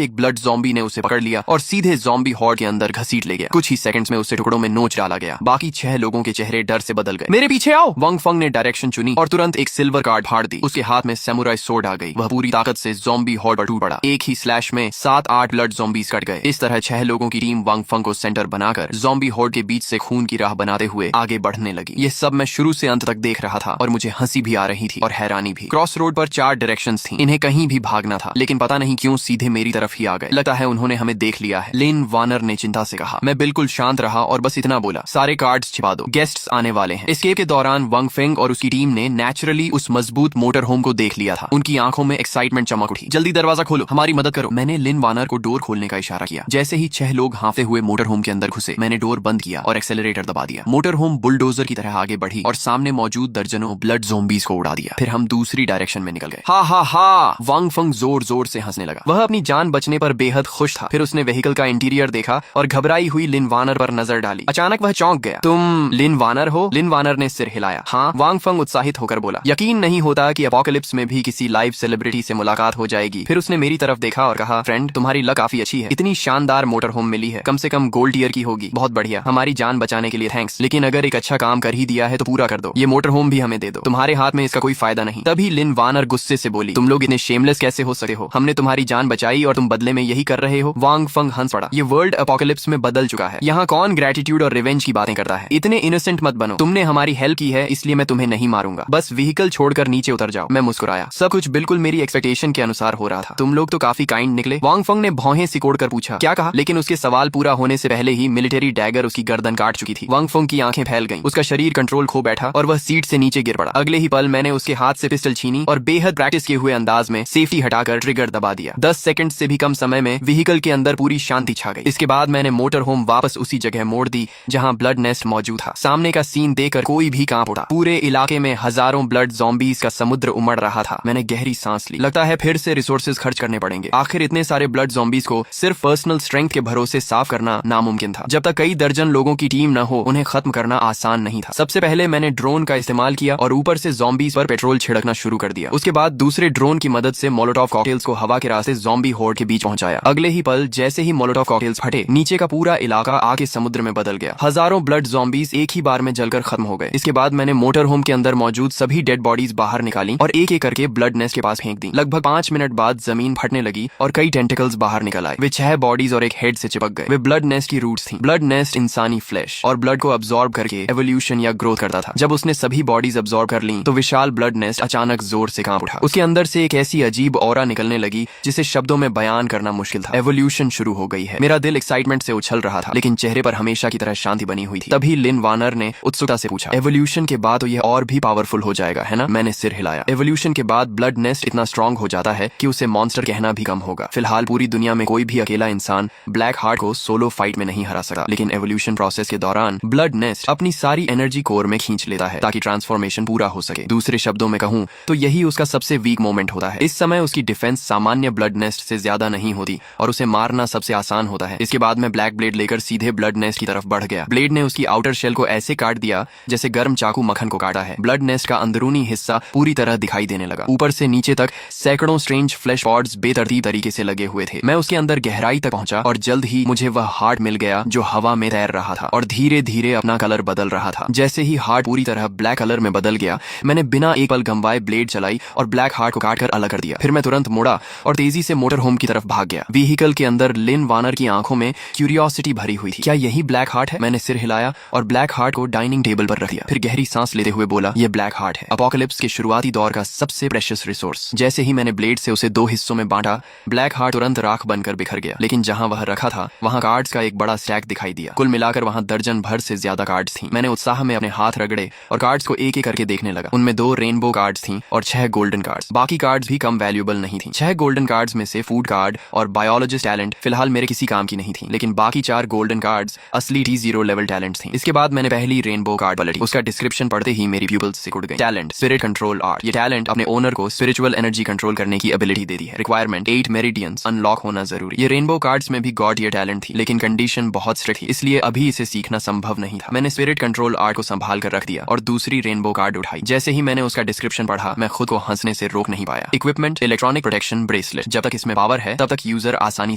एक ब्लड ज़ॉम्बी ने उसे पकड़ लिया और सीधे ज़ॉम्बी हॉर्ड के अंदर घसीट ले गया। कुछ ही सेकंड्स में उसे टुकड़ों में नोच डाला गया। बाकी 6 लोगों के चेहरे डर से बदल गए। मेरे पीछे आओ, वंग फंग ने डायरेक्शन चुनी और तुरंत एक सिल्वर कार्ड फाड़ दी। उसके हाथ में सैमुराई सोर्ड आ गई। वह पूरी ताकत से ज़ॉम्बी हॉर्ड पर टूट पड़ा। एक ही स्लैश में 7-8 ब्लड ज़ॉम्बीज कट गए। इस तरह 6 लोगों की टीम वंग फंग को सेंटर बनाकर ज़ॉम्बी हॉर्ड के बीच से खून की राह बनाते हुए आगे बढ़ने लगी। ये सब मैं शुरू से अंत तक देख रहा था और मुझे हंसी भी आ रही थी और हैरानी भी। क्रॉस रोड पर 4 डायरेक्शंस थी। इन्हें कहीं भी भागना था, लेकिन पता नहीं क्यों सीधे मेरी तरफ ही आ गए। लगता है उन्होंने हमें देख लिया है, लिन वानर ने चिंता से कहा। मैं बिल्कुल शांत रहा और बस इतना बोला, सारे कार्ड्स छिपा दो, गेस्ट्स आने वाले हैं। एस्केप के दौरान वंग फेंग और उसकी टीम ने नेचुरली उस मजबूत मोटर होम को देख लिया था। उनकी आंखों में एक्साइटमेंट चमक उठी। जल्दी दरवाजा खोलो, हमारी मदद करो। मैंने लिन वानर को डोर खोलने का इशारा किया। जैसे ही 6 लोग हाँफते हुए मोटर होम के अंदर घुसे, मैंने डोर बंद किया और एक्सेलरेटर दबा दिया। मोटर होम बुलडोजर की तरह आगे बढ़ी और सामने मौजूद दर्जनों ब्लड ज़ॉम्बीज को उड़ा दिया। फिर हम दूसरी डायरेक्शन में निकल गए। हा हा हा, वंग फंग जोर जोर से हंसने लगा। वह अपनी जान बचने पर बेहद खुश था। फिर उसने व्हीकल का इंटीरियर देखा और घबराई हुई लिन वानर पर नजर डाली। अचानक वह चौंक गया। तुम लिन वानर हो? लिन वानर ने सिर हिलाया। हाँ, वांग फंग उत्साहित होकर बोला। यकीन नहीं होता कि अपोकलिप्स में भी किसी लाइव सेलिब्रिटी से मुलाकात हो जाएगी। फिर उसने मेरी तरफ देखा और कहा, फ्रेंड, तुम्हारी लक काफी अच्छी है। इतनी शानदार मोटर होम मिली है, कम से कम गोल्ड ईयर की होगी। बहुत बढ़िया, हमारी जान बचाने के लिए थैंक्स। लेकिन अगर एक अच्छा काम कर ही दिया है तो पूरा कर दो। ये मोटर होम भी हमें दे दो, तुम्हारे हाथ में इसका कोई फायदा नहीं। तभी लिन वानर गुस्से से बोली, तुम लोग इतने शेमलेस कैसे हो सकते हो? हमने तुम्हारी जान बचाई और तुम बदले में यही कर रहे हो। वांग फंग हंस पड़ा। ये वर्ल्ड अपोकलिप्स में बदल चुका है। यहाँ कौन ग्रेटिट्यूड और रिवेंज की बातें करता है? इतने इनोसेंट मत बनो। तुमने हमारी हेल्प की है, इसलिए मैं तुम्हें नहीं मारूंगा। बस व्हीकल छोड़कर नीचे उतर जाओ। मैं मुस्कुराया। सब कुछ बिल्कुल मेरी एक्सपेक्टेशन के अनुसार हो रहा था। तुम लोग तो काफी काइंड निकले। वांग फंग ने भौहें सिकोड़ कर पूछा, क्या कहा? लेकिन उसके सवाल पूरा होने से पहले ही मिलिट्री डैगर उसकी गर्दन काट चुकी थी। वांग फंग की आंखें फैल गईं। उसका शरीर कंट्रोल खो बैठा और वह सीट से नीचे गिर पड़ा। अगले ही पल मैंने उसके हाथ से पिस्टल छीनी और बेहद प्रैक्टिस किए हुए अंदाज में सेफ्टी हटाकर ट्रिगर दबा दिया। 10 सेकंड से भी कम समय में व्हीकल के अंदर पूरी शांति छा गई। इसके बाद मैंने मोटर होम वापस उसी जगह मोड़ दी जहां ब्लड नेस्ट मौजूद था। सामने का सीन देखकर कोई भी कांप उठा। पूरे इलाके में हजारों ब्लड ज़ॉम्बीज का समुद्र उमड़ रहा था। मैंने गहरी सांस ली। लगता है फिर से रिसोर्सेज खर्च करने पड़ेंगे। आखिर इतने सारे ब्लड ज़ॉम्बीज को सिर्फ पर्सनल स्ट्रेंथ के भरोसे साफ करना नामुमकिन था। जब तक कई दर्जन लोगों की टीम न हो, उन्हें खत्म करना आसान नहीं था। सबसे पहले मैंने ड्रोन का इस्तेमाल किया और ऊपर से ज़ॉम्बीज पर पेट्रोल छिड़कना शुरू कर दिया। उसके बाद दूसरे ड्रोन की मदद से मोलोटोव कॉकटेल्स को हवा के रास्ते ज़ॉम्बी हॉर्ड के बीच पहुंचाया। अगले ही पल जैसे ही मोलोटोव कॉकटेल्स फटे, नीचे का पूरा इलाका आग के समुद्र में बदल गया। हजारों ब्लड ज़ॉम्बीज एक ही बार में जलकर खत्म हो गए। इसके बाद मैंने मोटर होम के अंदर मौजूद सभी डेड बॉडीज बाहर निकाली और एक एक करके ब्लड नेस्ट के पास फेंक दी। लगभग 5 मिनट बाद जमीन फटने लगी और कई टेंटिकल्स बाहर निकल आए। वे 6 बॉडीज और एक हेड से चिपक गए। वे ब्लड नेस्ट की रूट्स थी। ब्लड नेस्ट इंसानी फ्लैश और ब्लड को अब्सॉर्ब करके एवोल्यूशन या ग्रोथ करता था। जब उसने सभी बॉडीज अब्सॉर्ब कर ली तो विशाल ब्लड नेस्ट अचानक जोर से कांप उठा। उसके अंदर से एक ऐसी अजीब ऑरा निकलने लगी जिसे शब्दों में बयान करना मुश्किल था। एवोल्यूशन शुरू हो गई है। मेरा दिल एक्साइटमेंट से उछल रहा था, लेकिन चेहरे पर हमेशा की तरह शांति बनी हुई थी। तभी लिन वानर ने उत्सुकता से पूछा, एवोल्यूशन के बाद तो यह और भी पावरफुल हो जाएगा, है ना? मैंने सिर हिलाया। एवोल्यूशन के बाद ब्लड नेस्ट इतना स्ट्रांग हो जाता है कि उसे मॉन्स्टर कहना भी कम होगा। फिलहाल पूरी दुनिया में कोई भी अकेला इंसान ब्लैक हार्ट को सोलो फाइट में नहीं हरा सकता, लेकिन एवोल्यूशन प्रोसेस के दौरान ब्लड नेस्ट अपनी सारी एनर्जी कोर में खींच लेता है ताकि ट्रांसफॉर्मेशन पूरा हो सके। दूसरे शब्दों में कहूं तो यही उसका सबसे वीक मोमेंट होता है। इस समय उसकी डिफेंस सामान्य ब्लड नेस्ट से ज्यादा नहीं होती और उसे मारना सबसे आसान होता है। इसके बाद मैं ब्लैक ब्लेड लेकर सीधे ब्लड नेस्ट की तरफ बढ़ गया। ब्लेड ने उसकी आउटर शेल को ऐसे काट दिया जैसे गर्म चाकू मक्खन को काटा है। ब्लड नेस्ट का अंदरूनी हिस्सा पूरी तरह दिखाई देने लगा। ऊपर से नीचे तक सैकड़ों स्ट्रेंज फ्लैश पॉड्स बेतरतीब तरीके से लगे हुए थे। मैं उसके अंदर गहराई तक पहुंचा और जल्द ही मुझे वह हार्ट मिल गया जो हवा में तैर रहा था और धीरे धीरे अपना कलर बदल रहा था। जैसे ही हार्ट पूरी तरह ब्लैक कलर में बदल गया, मैंने बिना एक पल गंवाए ब्लेड चलाई और ब्लैक हार्ट को काटकर अलग कर दिया। फिर मैं तुरंत मुड़ा और तेजी से मोटर होम की तरफ भाग गया। व्हीकल के अंदर लिन वानर की आंखों में क्यूरियोसिटी भरी हुई थी। क्या यही ब्लैक हार्ट है? मैंने सिर हिलाया और ब्लैक हार्ट को डाइनिंग टेबल पर रख दिया। फिर गहरी सांस लेते हुए बोला, यह ब्लैक हार्ट है, अपोकलिप्स के शुरुआती दौर का सबसे प्रेशियस रिसोर्स। जैसे ही मैंने ब्लेड से उसे 2 हिस्सों में बांटा, ब्लैक हार्ट तुरंत राख बनकर बिखर गया। लेकिन जहां वह रखा था वहां कार्ड्स का एक बड़ा स्टैक दिखाई दिया। कुल मिलाकर वहां दर्जन भर से ज्यादा कार्ड्स थी। मैंने उत्साह में अपने हाथ रगड़े और कार्ड्स को एक एक करके देखने लगा। उनमें 2 रेनबो कार्ड्स थी और 6 गोल्डन कार्ड्स। बाकी कार्ड्स भी कम वैल्यूएबल नहीं थी। 6 गोल्डन कार्ड्स में से फूड कार्ड और बायोलॉजिस्ट टैलेंट फिलहाल मेरे किसी काम की नहीं थी, लेकिन बाकी 4 गोल्डन कार्ड्स असली T0 लेवल टैलेंट थी। इसके बाद मैंने पहली रेनबो कार्ड पलटी। उसका डिस्क्रिप्शन पढ़ते ही मेरी प्यूपिल्स सिकुड़ गई। Talent spirit control art. ये टैलेंट अपने ओनर को स्पिरिचुअल एनर्जी कंट्रोल करने की एबिलिटी देती है। रिक्वायरमेंट 8 मेरिडियंस अनलॉक होना जरूरी। ये रेनबो कार्ड्स में भी गॉड ईयर टैलेंट थी, लेकिन कंडीशन बहुत स्ट्रिक्ट थी, इसलिए अभी इसे सीखना संभव नहीं था। मैंने स्पिरिट कंट्रोल आर्ट को संभाल कर रख दिया और दूसरी रेनबो कार्ड उठाई। जैसे ही मैंने उसका डिस्क्रिप्शन पढ़ा, मैं खुद को हंसने से रोक नहीं पाया। Equipment, electronic protection bracelet. जब तक इसमें पावर है तब तक यूजर आसानी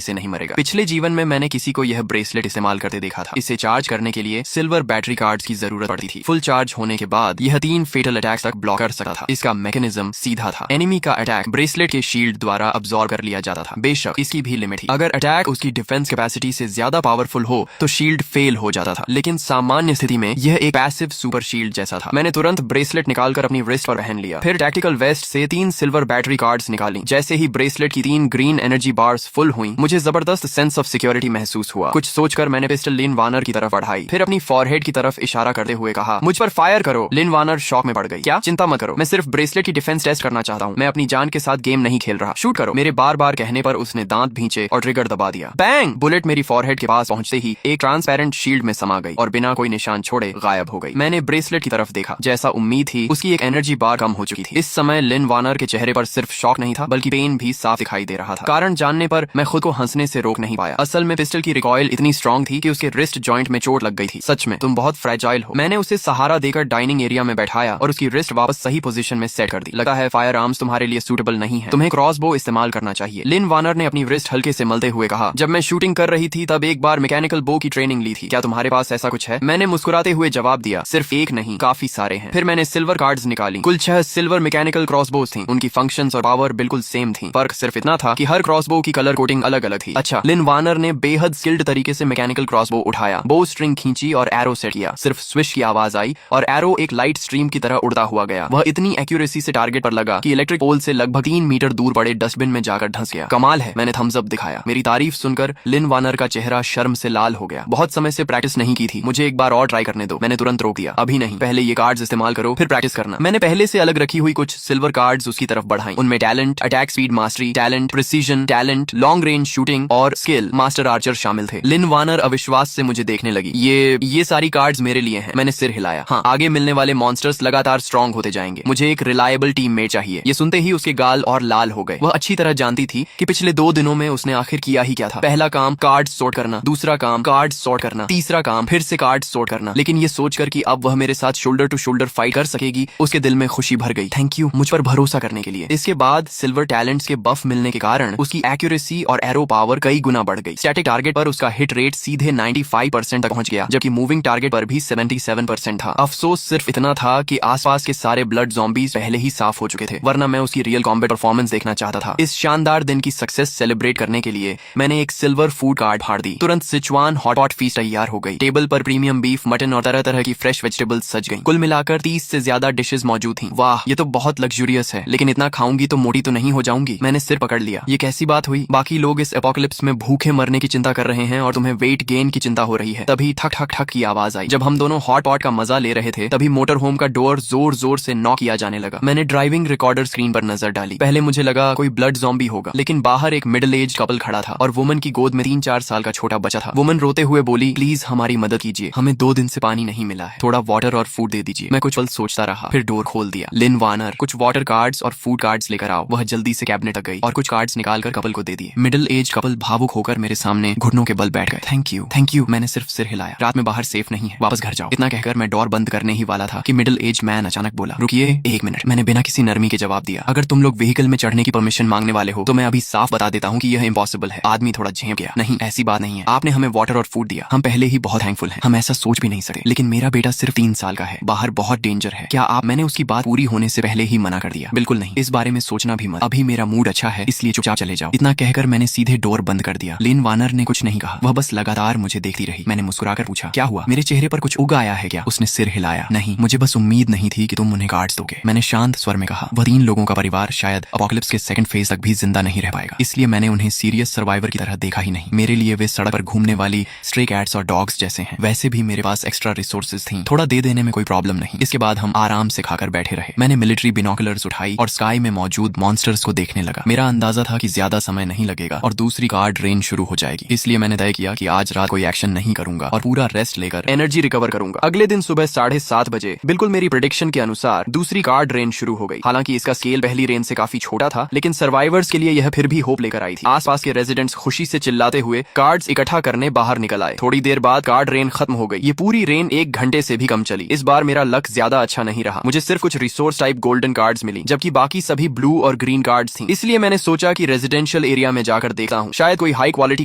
से नहीं मरेगा। पिछले जीवन में मैंने किसी को यह ब्रेसलेट इस्तेमाल करते देखा था। इसे चार्ज करने के लिए सिल्वर बैटरी कार्ड्स की जरूरत पड़ती थी। फुल चार्ज होने के बाद यह 3 फेटल अटैक्स तक ब्लॉक कर सकता था। इसका मैकेनिज्म सीधा था। एनिमी का अटैक ब्रेसलेट के शील्ड द्वारा अब्सॉर्ब कर लिया जाता था। बेशक इसकी भी लिमिट थी। अगर अटैक उसकी डिफेंस कैपेसिटी से ज्यादा पावरफुल हो तो शील्ड फेल हो जाता था, लेकिन सामान्य स्थिति में यह एक पैसिव सुपर शील्ड जैसा था। मैंने तुरंत ब्रेसलेट निकालकर अपनी रिस्ट पर पहन लिया। फिर टैक्टिकल वेस्ट से 3 सिल्वर बैटरी कार्ड्स निकाली। जैसे ही ब्रेसलेट की 3 ग्रीन एनर्जी बार्स फुल हुई, मुझे जबरदस्त सेंस ऑफ सिक्योरिटी महसूस हुआ। कुछ सोचकर मैंने पिस्टल लिन वानर की तरफ बढ़ाई, फिर अपनी फॉरहेड की तरफ इशारा करते हुए कहा, मुझ पर फायर करो। लिन वानर शॉक में पड़ गई। क्या? चिंता मत करो, मैं सिर्फ ब्रेसलेट की डिफेंस टेस्ट करना चाहता हूँ। मैं अपनी जान के साथ गेम नहीं खेल रहा। शूट करो। मेरे बार बार कहने पर उसने दांत भींचे और ट्रिगर दबा दिया। बैंग! बुलेट मेरी फॉरहेड के पास पहुंचते ही एक ट्रांसपेरेंट शील्ड में समा गई और बिना कोई निशान छोड़े गायब हो गई। मैंने ब्रेसलेट की तरफ देखा। जैसा उम्मीद थी, उसकी एक एनर्जी बार कम हो चुकी थी। इस समय लिन वानर के चेहरे पर सिर्फ शॉक नहीं था, बल्कि पेन भी साफ दिखाई दे रहा था। कारण जानने पर मैं खुद को हंसने से रोक नहीं पाया। असल में पिस्टल की रिकॉइल इतनी स्ट्रांग थी कि उसके रिस्ट जॉइंट में चोट लग गई थी। सच में तुम बहुत फ्रेजाइल हो। मैंने उसे सहारा देकर डाइनिंग एरिया में बैठाया और उसकी रिस्ट वापस सही पोजीशन में सेट कर दी। लगा है फायर आर्म्स तुम्हारे लिए सूटेबल नहीं है, तुम्हें क्रॉसबो इस्तेमाल करना चाहिए। लिन वानर ने अपनी रिस्ट हल्के से मलते हुए कहा, जब मैं शूटिंग कर रही थी तब एक बार मैकेनिकल बो की ट्रेनिंग ली थी। क्या तुम्हारे पास ऐसा कुछ है? मैंने मुस्कुराते हुए जवाब दिया, सिर्फ एक नहीं, काफी सारे हैं। फिर मैंने सिल्वर कार्ड्स निकाली। कुल 6 सिल्वर मैकेनिकल क्रॉसबोज थी। उनकी फंक्शंस और पावर बिल्कुल सेम थी। फर्क सिर्फ इतना था कि हर क्रॉसबो की कलर कोटिंग अलग अलग थी। अच्छा। लिन वानर ने बेहद स्किल्ड तरीके से मैकेनिकल क्रॉसबो उठाया, बो स्ट्रिंग खींची और एरो सेट किया। सिर्फ स्विश की आवाज आई और एरो एक लाइट स्ट्रीम की तरह उड़ता हुआ गया। वह इतनी एक्यूरेसी से टारगेट पर लगा कि इलेक्ट्रिक पोल से लगभग 3 मीटर दूर पड़े डस्टबिन में जाकर धंस गया। कमाल है, मैंने थम्स अप दिखाया। मेरी तारीफ सुनकर लिन वानर का चेहरा शर्म से लाल हो गया। बहुत समय से प्रैक्टिस नहीं की थी, मुझे एक बार और ट्राई करने दो। मैंने तुरंत रोक दिया, अभी नहीं, पहले ये कार्ड्स इस्तेमाल करो फिर प्रैक्टिस करना। मैंने पहले से अलग रखी हुई कुछ सिल्वर कार्ड्स उसकी तरफ बढ़ाई। उनमें talent, attack speed mastery, talent, precision, talent, long range shooting और स्किल मास्टर आर्चर शामिल थे। लिन वानर अविश्वास से मुझे देखने लगी। ये सारी कार्ड्स मेरे लिए हैं। मैंने सिर हिलाया। हाँ, आगे मिलने वाले मॉन्स्टर्स लगातार स्ट्रॉन्ग होते जाएंगे। मुझे एक रिलायबल टीममेट चाहिए। ये सुनते ही उसके गाल और लाल हो गए। वह अच्छी तरह जानती थी कि पिछले 2 दिनों में उसने आखिर किया ही क्या था। पहला काम कार्ड सॉर्ट करना, दूसरा काम कार्ड सॉर्ट करना, तीसरा काम फिर से कार्ड सॉर्ट करना। लेकिन ये सोचकर कि अब वह मेरे साथ शोल्डर टू शोल्डर फाइट कर सकेगी, उसके दिल में खुशी भर गई। थैंक यू मुझ पर भरोसा करने के लिए। इसके बाद सिल्वर टैलेंट्स के बफ मिलने के कारण उसकी एक्यूरेसी और एरो पावर कई गुना बढ़ गई। स्टैटिक टारगेट पर उसका हिट रेट सीधे 95% तक पहुंच गया, जबकि मूविंग टारगेट पर भी 77% था। अफसोस सिर्फ इतना था कि आसपास के सारे ब्लड ज़ॉम्बीज पहले ही साफ हो चुके थे, वरना मैं उसकी रियल कॉम्बैट परफॉर्मेंस देखना चाहता था। इस शानदार दिन की सक्सेस सेलिब्रेट करने के लिए मैंने एक सिल्वर फूड कार्ड फाड़ दी। तुरंत सिचुआन हॉट पॉट फीस्ट तैयार हो गई। टेबल पर प्रीमियम बीफ, मटन और तरह तरह की फ्रेश वेजिटेबल्स सज गई। कुल मिलाकर 30 से ज्यादा डिशेस मौजूद थी। वाह, ये तो बहुत लग्जूरियस है, लेकिन इतना खाऊंगी तो मोटी तो नहीं हो जाऊंगी। मैंने सिर पकड़ लिया। ये कैसी बात हुई? बाकी लोग इस एपोकलिप्स में भूखे मरने की चिंता कर रहे हैं और तुम्हें वेट गेन की चिंता हो रही है। तभी ठक ठक ठक की आवाज आई। जब हम दोनों हॉट पॉट का मजा ले रहे थे तभी मोटर होम का डोर जोर जोर से नॉक किया जाने लगा। मैंने ड्राइविंग रिकॉर्डर स्क्रीन पर नजर डाली। पहले मुझे लगा कोई ब्लड ज़ॉम्बी होगा, लेकिन बाहर एक मिडिल एज कपल खड़ा था और वुमन की गोद में 3-4 साल का छोटा बच्चा था। वुमन रोते हुए बोली, प्लीज हमारी मदद कीजिए, हमें 2 दिन से पानी नहीं मिला है, थोड़ा वाटर और फूड दे दीजिए। मैं कुछ पल सोचता रहा, फिर डोर खोल दिया। लिन वानर, कुछ वाटर कार्ड्स और फूड कार्ड्स लेकर आओ। वह जल्दी से कैबिनेट तक गई और कुछ कार्ड्स निकालकर कपल को दे दिए। मिडिल एज कपल भावुक होकर मेरे सामने घुटनों के बल बैठ गए। Thank you. मैंने सिर्फ सिर हिलाया। रात में बाहर सेफ नहीं है, वापस घर जाओ। इतना कहकर मैं डोर बंद करने ही वाला था कि मिडिल एज मैन अचानक बोला, रुकिए 1 मिनट। मैंने बिना किसी नरमी के जवाब दिया, अगर तुम लोग व्हीकल में चढ़ने की परमिशन मांगने वाले हो तो मैं अभी साफ बता देता हूँ कि यह इम्पॉसिबल है। आदमी थोड़ा झेप गया। नहीं, ऐसी बात नहीं है, आपने हमें वाटर और फूड दिया, हम पहले ही बहुत थैंकफुल हैं। हम ऐसा सोच भी नहीं सकते, लेकिन मेरा बेटा सिर्फ 3 साल का है, बाहर बहुत डेंजर है। क्या आप? मैंने उसकी बात पूरी होने से पहले ही मना कर दिया। बिल्कुल नहीं, इस बारे में सोचना भी मत। अभी मेरा मूड अच्छा है, इसलिए चुपचाप चले जाओ। इतना कहकर मैंने सीधे डोर बंद कर दिया। लिन वानर ने कुछ नहीं कहा, वह बस लगातार मुझे देखती रही। मैंने मुस्कुराकर पूछा, क्या हुआ? मेरे चेहरे पर कुछ उग आया है क्या? उसने सिर हिलाया। नहीं, मुझे बस उम्मीद नहीं थी कि तुम उन्हें कार्ड्स दोगे। मैंने शांत स्वर में कहा, वह 3 लोगों का परिवार शायद अपोकलिप्स के सेकंड फेज तक भी जिंदा नहीं रह पाएगा, इसलिए मैंने उन्हें सीरियस सर्वाइवर की तरह देखा ही नहीं। मेरे लिए वे सड़क पर घूमने वाली स्ट्रे कैट्स और डॉग्स जैसे हैं। वैसे भी मेरे पास एक्स्ट्रा रिसोर्सेज थी, थोड़ा दे देने में कोई प्रॉब्लम नहीं। इसके बाद हम आराम से खाकर बैठे रहे। मैंने मिलिट्री बिनोकुलर्स उठाई और स्काई में मौजूद मॉन्स्टर्स को देखने लगा। मेरा अंदाजा था कि ज्यादा समय नहीं लगेगा और दूसरी कार्ड रेंज शुरू हो जाएगी, इसलिए मैंने तय किया कि आज रात कोई एक्शन नहीं करूंगा और पूरा रेस्ट लेकर एनर्जी रिकवर करूंगा। अगले दिन सुबह 7:30 बजे बिल्कुल मेरी प्रेडिक्शन के अनुसार दूसरी कार्ड रेंज शुरू हो गई। हालांकि इसका स्केल पहली रेंज से काफी छोटा था, लेकिन सर्वाइवर्स के लिए यह फिर भी होप लेकर आई थी। आसपास के रेजिडेंट्स खुशी से चिल्लाते हुए कार्ड्स इकट्ठा करने बाहर निकल आए। थोड़ी देर बाद कार्ड रेन खत्म हो गई। ये पूरी रेन 1 घंटे से भी कम चली। इस बार मेरा लक ज्यादा अच्छा नहीं रहा। मुझे सिर्फ कुछ रिसोर्स टाइप गोल्डन कार्ड्स मिली, जबकि जबकि बाकी सभी ब्लू और ग्रीन कार्ड्स थी। इसलिए मैंने सोचा कि रेजिडेंशियल एरिया में जाकर देखता हूँ, शायद कोई हाई क्वालिटी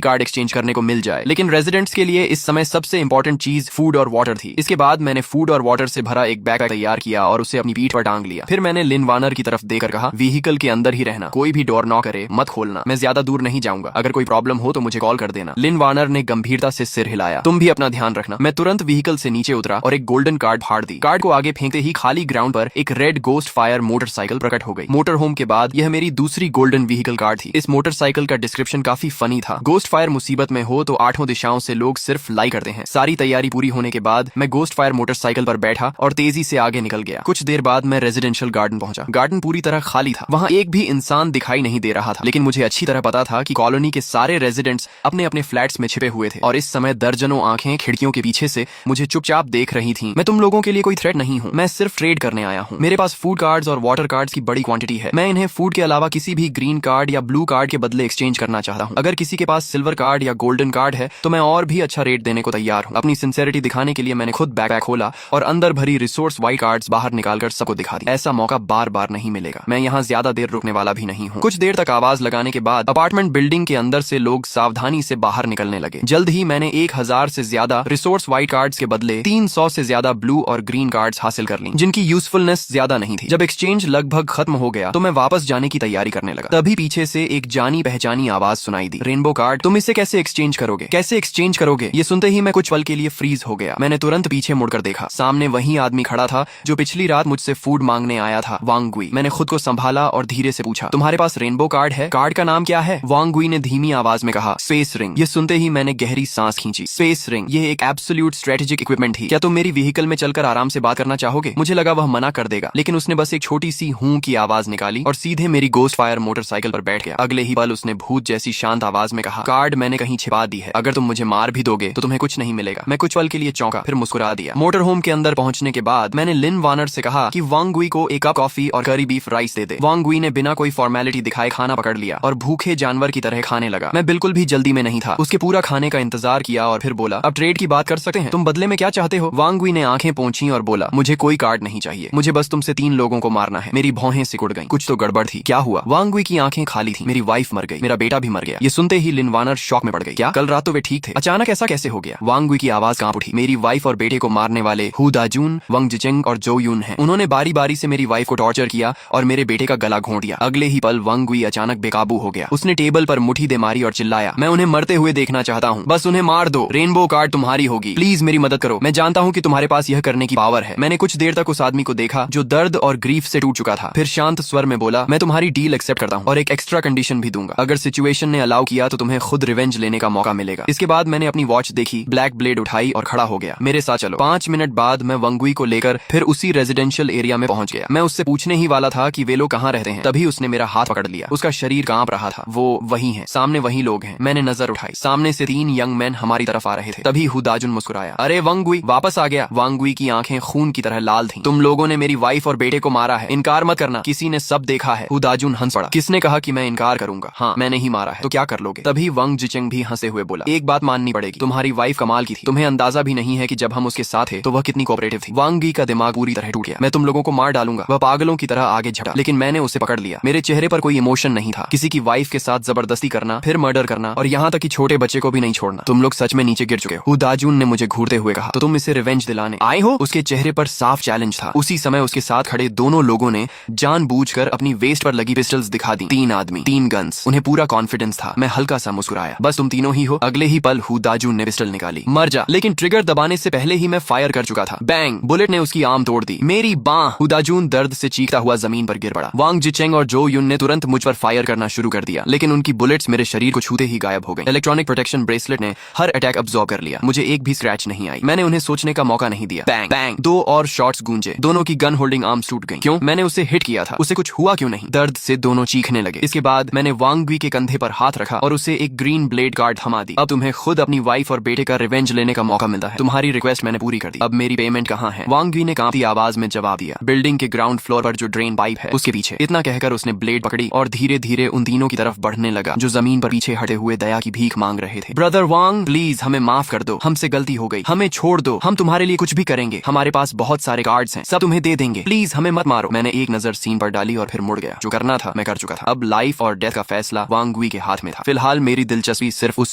कार्ड एक्सचेंज करने को मिल जाए। लेकिन रेजिडेंट्स के लिए इस समय सबसे इंपॉर्टेंट चीज फूड और वाटर थी। इसके बाद मैंने फूड और वाटर से भरा एक बैग तैयार किया और उसे अपनी पीठ पर टांग लिया। फिर मैंने लिन वार्नर की तरफ देकर कहा, व्हीकल के अंदर ही रहना, कोई भी डोर नॉक करे मत खोलना, मैं ज्यादा दूर नहीं जाऊंगा, अगर कोई प्रॉब्लम हो तो मुझे कॉल कर देना। लिन वार्नर ने गंभीरता से सिर हिलाया, तुम भी अपना ध्यान रखना। मैं तुरंत व्हीकल से नीचे उतरा और एक गोल्डन कार्ड फाड़ दी। कार्ड को आगे फेंकते ही खाली ग्राउंड पर एक रेड गोस्ट फायर मोटरसाइकिल प्रकट हो गई। मोटर होम के बाद यह मेरी दूसरी गोल्डन व्हीकल कार्ड थी। इस मोटरसाइकिल का डिस्क्रिप्शन काफी फनी था। गोस्ट फायर मुसीबत में हो तो आठों दिशाओं से लोग सिर्फ लाइक करते हैं। सारी तैयारी पूरी होने के बाद मैं गोस्ट फायर मोटरसाइकिल पर बैठा और तेजी से आगे निकल गया। कुछ देर बाद मैं रेजिडेंशियल गार्डन पहुंचा। गार्डन पूरी तरह खाली था, वहां एक भी इंसान दिखाई नहीं दे रहा था। लेकिन मुझे अच्छी तरह पता था कि कॉलोनी के सारे रेजिडेंट्स अपने अपने फ्लैट्स में छिपे हुए थे और इस समय दर्जनों आंखें खिड़कियों के पीछे से मुझे चुपचाप देख रही थीं। मैं तुम लोगों के लिए कोई थ्रेट नहीं हूँ, मैं सिर्फ ट्रेड करने आया हूँ। मेरे पास फूड कार्ड्स और वाटर कार्ड्स की बड़ी क्वांटिटी है। मैं इन्हें फूड के अलावा किसी भी ग्रीन कार्ड या ब्लू कार्ड के बदले एक्सचेंज करना चाहता हूँ। अगर किसी के पास सिल्वर कार्ड या गोल्डन कार्ड है तो मैं और भी अच्छा रेट देने को तैयार हूँ। अपनी सिंसेरिटी दिखाने के लिए मैंने खुद बैग खोला और अंदर भरी रिसोर्स वाइट कार्ड्स बाहर निकालकर सबको दिखा दी। ऐसा मौका बार बार नहीं मिलेगा। मैं यहाँ ज्यादा देर रुकने वाला भी नहीं हूँ। कुछ देर तक आवाज लगाने के बाद अपार्टमेंट बिल्डिंग के अंदर से लोग सावधानी से बाहर निकलने लगे। जल्द ही मैंने 1000 से ज्यादा रिसोर्स वाइट कार्ड्स के बदले 300 से ज्यादा ब्लू और ग्रीन कार्ड्स हासिल कर ली, जिनकी यूजफुलनेस ज्यादा नहीं थी। जब एक्सचेंज लगभग खत्म हो गया तो मैं वापस जाने की तैयारी करने लगा। तभी पीछे से एक जानी पहचानी आवाज सुनाई दी, रेनबो कार्ड, तुम इसे कैसे एक्सचेंज करोगे, कैसे एक्सचेंज करोगे? ये सुनते ही मैं कुछ पल के लिए फ्रीज हो गया। मैंने तुरंत पीछे मुड़कर देखा, सामने वही आदमी खड़ा था जो पिछली रात मुझसे फूड मांगने आया था, वांग गुई। मैंने खुद को संभाला और धीरे से पूछा, तुम्हारे पास रेनबो कार्ड है? कार्ड का नाम क्या है? वांग गुई ने धीमी आवाज में कहा, स्पेस रिंग। ये सुनते ही मैंने गहरी सांस खींची। स्पेस रिंग, ये एक एब्सोल्यूट स्ट्रेटेजिक इक्विपमेंट थी। क्या तुम मेरी व्हीकल में चलकर आराम से बात करना चाहोगे? मुझे लगा वह मना कर देगा, लेकिन उसने बस एक छोटी सी हूं की आवाज निकाली और सीधे मेरी गोस्ट फायर मोटरसाइकिल पर बैठ गया। अगले ही पल उसने भूत जैसी शांत आवाज में कहा, कार्ड मैंने कहीं छिपा दी है, अगर तुम मुझे मार भी दोगे तो तुम्हें कुछ नहीं मिलेगा। मैं कुछ पल के लिए चौंका, फिर मुस्कुरा दिया। मोटर होम के अंदर पहुंचने के बाद मैंने लिन वार्नर से कहा कि वांग गुई को एक कप कॉफी और करी बीफ राइस दे दे। वांग गुई ने बिना कोई फॉर्मेलिटी दिखाए खाना पकड़ लिया और भूखे जानवर की तरह खाने लगा। मैं बिल्कुल भी जल्दी में नहीं था। उसके पूरा खाने का इंतजार किया और फिर बोला, अब ट्रेड की बात कर सकते हैं, तुम बदले में क्या चाहते हो? वांग गुई ने आंखें पोंछी और बोला, मुझे कोई कार्ड नहीं चाहिए, मुझे बस तुमसे 3 लोगों को मारना है। मेरी भौहें सिकुड़ गईं। कुछ तो गड़बड़ थी। क्या हुआ? वांग गुई की आंखें खाली थी। मेरी वाइफ मर गई, मेरा बेटा भी मर गया। ये सुनते ही लिन वार्नर शॉक में पड़ गई। क्या कल रात तो वे ठीक थे, अचानक ऐसा कैसे हो गया? वांग गुई की आवाज कांप उठी। मेरी वाइफ और बेटे को मारने वाले हु दाजून, वंग जिचेंग और जो यून हैं। उन्होंने बारी बारी से मेरी वाइफ को टॉर्चर किया और मेरे बेटे का गला घोंट दिया। अगले ही पल वांग गुई अचानक बेकाबू हो गया। उसने टेबल पर मुट्ठी दे मारी और चिल्लाया, मैं उन्हें मरते हुए देखना चाहता हूँ, बस उन्हें मार दो, रेनबो कार्ड तुम्हारी होगी, प्लीज मेरी मदद करो। मैं जानता हूँ कि तुम्हारे पास यह करने की पावर है। मैंने कुछ देर तक उस आदमी को देखा जो दर्द और ग्रीफ से टूट चुका था। फिर शांत स्वर में बोला, मैं तुम्हारी डील एक्सेप्ट करता हूँ और एक एक्स्ट्रा कंडीशन भी दूंगा। अगर सिचुएशन ने अलाउ किया तो तुम्हें खुद रिवेंज लेने का मौका मिलेगा। इसके बाद मैंने अपनी वॉच देखी, ब्लैक ब्लेड उठाई और खड़ा हो गया। मेरे साथ चलो। 5 मिनट बाद मैं वांग गुई को लेकर फिर उसी रेजिडेंशियल एरिया में पहुंच गया। मैं उससे पूछने ही वाला था कि वे लोग कहाँ रहते हैं, तभी उसने मेरा हाथ पकड़ लिया। उसका शरीर कांप रहा था। वो वही है, सामने वही लोग हैं। मैंने नजर उठाई, सामने से 3 यंग मैन हमारी तरफ आ रहे थे। तभी हुदाजुन मुस्कुराया, अरे वांग गुई वापस आ गया। वांग गुई की आंखें खून की तरह लाल थीं। तुम लोगों ने मेरी वाइफ और बेटे को मारा है, इनकार मत करना, किसी ने सब देखा है। हुदाजुन हंस पड़ा, किसने कहा कि मैं इनकार करूंगा? हाँ, मैंने ही मारा है, तो क्या कर लोगे? तभी वंग जिचेंग भी हंसे हुए बोला, एक बात माननी पड़ेगी, तुम्हारी वाइफ कमाल की थी। तुम्हें अंदाजा भी नहीं है कि जब हम उसके साथ थे तो वह कितनी कोऑपरेटिव थी। वांग गुई का दिमाग पूरी तरह टूट गया। मैं तुम लोगों को मार डालूंगा, वह पागलों की तरह आगे झटा, लेकिन मैंने उसे पकड़ लिया। मेरे चेहरे पर कोई इमोशन नहीं था। किसी की वाइफ के साथ जबरदस्ती करना, फिर मर्डर करना और यहाँ तक कि छोटे बच्चे को भी नहीं छोड़ना। तुम लोग सच में नीचे गिर चुके हो। हुदाजुन ने मुझे घूरते हुए कहा, तो तुम इसे रिवेंज दिलाने आए हो? उसके चेहरे पर साफ चैलेंज था। उसी समय उसके साथ खड़े दोनों लोगों ने जानबूझकर अपनी वेस्ट पर लगी पिस्टल्स दिखा दी। 3 आदमी, 3 गन्स। उन्हें पूरा कॉन्फिडेंस था। मैं हल्का सा मुस्कुराया, बस तुम तीनों ही हो। अगले ही पल हुदाजुन ने पिस्टल निकाली, मर जा। लेकिन ट्रिगर दबाने से पहले ही मैं फायर कर चुका था। बैंग, बुलेट ने उसकी आर्म तोड़ दी। मेरी बांह। हुदाजुन दर्द से चीखता हुआ जमीन पर गिर पड़ा। वांग जिचेंग और जो यून ने तुरंत मुझ पर फायर करना शुरू कर दिया, लेकिन उनकी बुलेट्स मेरे शरीर को छूते ही गायब हो गई। इलेक्ट्रॉनिक प्रोटेक्शन ब्रेसलेट ने हर अटैक अब्सॉर्ब कर लिया। मुझे एक भी स्क्रैच नहीं आई। मैंने उन्हें सोचने का मौका नहीं दिया। बैंग बैंग, 2 और शॉट्स गूंजे। दोनों की गन होल्डिंग आर्म्स टूट गई। क्यों? मैंने उसे हिट किया था, उसे कुछ हुआ क्यों नहीं? दर्द से दोनों चीखने लगे। इसके बाद मैंने वांग गुई के कंधे पर हाथ रखा और उसे एक ग्रीन ब्लेड कार्ड थमा दी। अब तुम्हें खुद अपनी वाइफ और बेटे का रिवेंज लेने का मौका मिलता है। तुम्हारी रिक्वेस्ट मैंने पूरी कर दी, अब मेरी पेमेंट कहाँ है? वांग गुई ने कांपती आवाज में जवाब दिया, बिल्डिंग के ग्राउंड फ्लोर पर जो ड्रेन पाइप है उसके पीछे। इतना कहकर उसने ब्लेड पकड़ी और धीरे धीरे उन तीनों की तरफ बढ़ने लगा जो जमीन पर पीछे हटे हुए दया की भीख मांग रहे थे। ब्रदर वांग, प्लीज हमें माफ कर दो, हमसे गलती हो गई, हमें छोड़ दो, हम तुम्हारे लिए कुछ भी करेंगे, हमारे पास बहुत सारे कार्ड्स हैं, सब तुम्हें दे देंगे, प्लीज हमें मत मारो। मैंने एक नजर नजर सीन पर डाली और फिर मुड़ गया। जो करना था मैं कर चुका था। अब लाइफ और डेथ का फैसला वांग गुई के हाथ में था। फिलहाल मेरी दिलचस्पी सिर्फ उस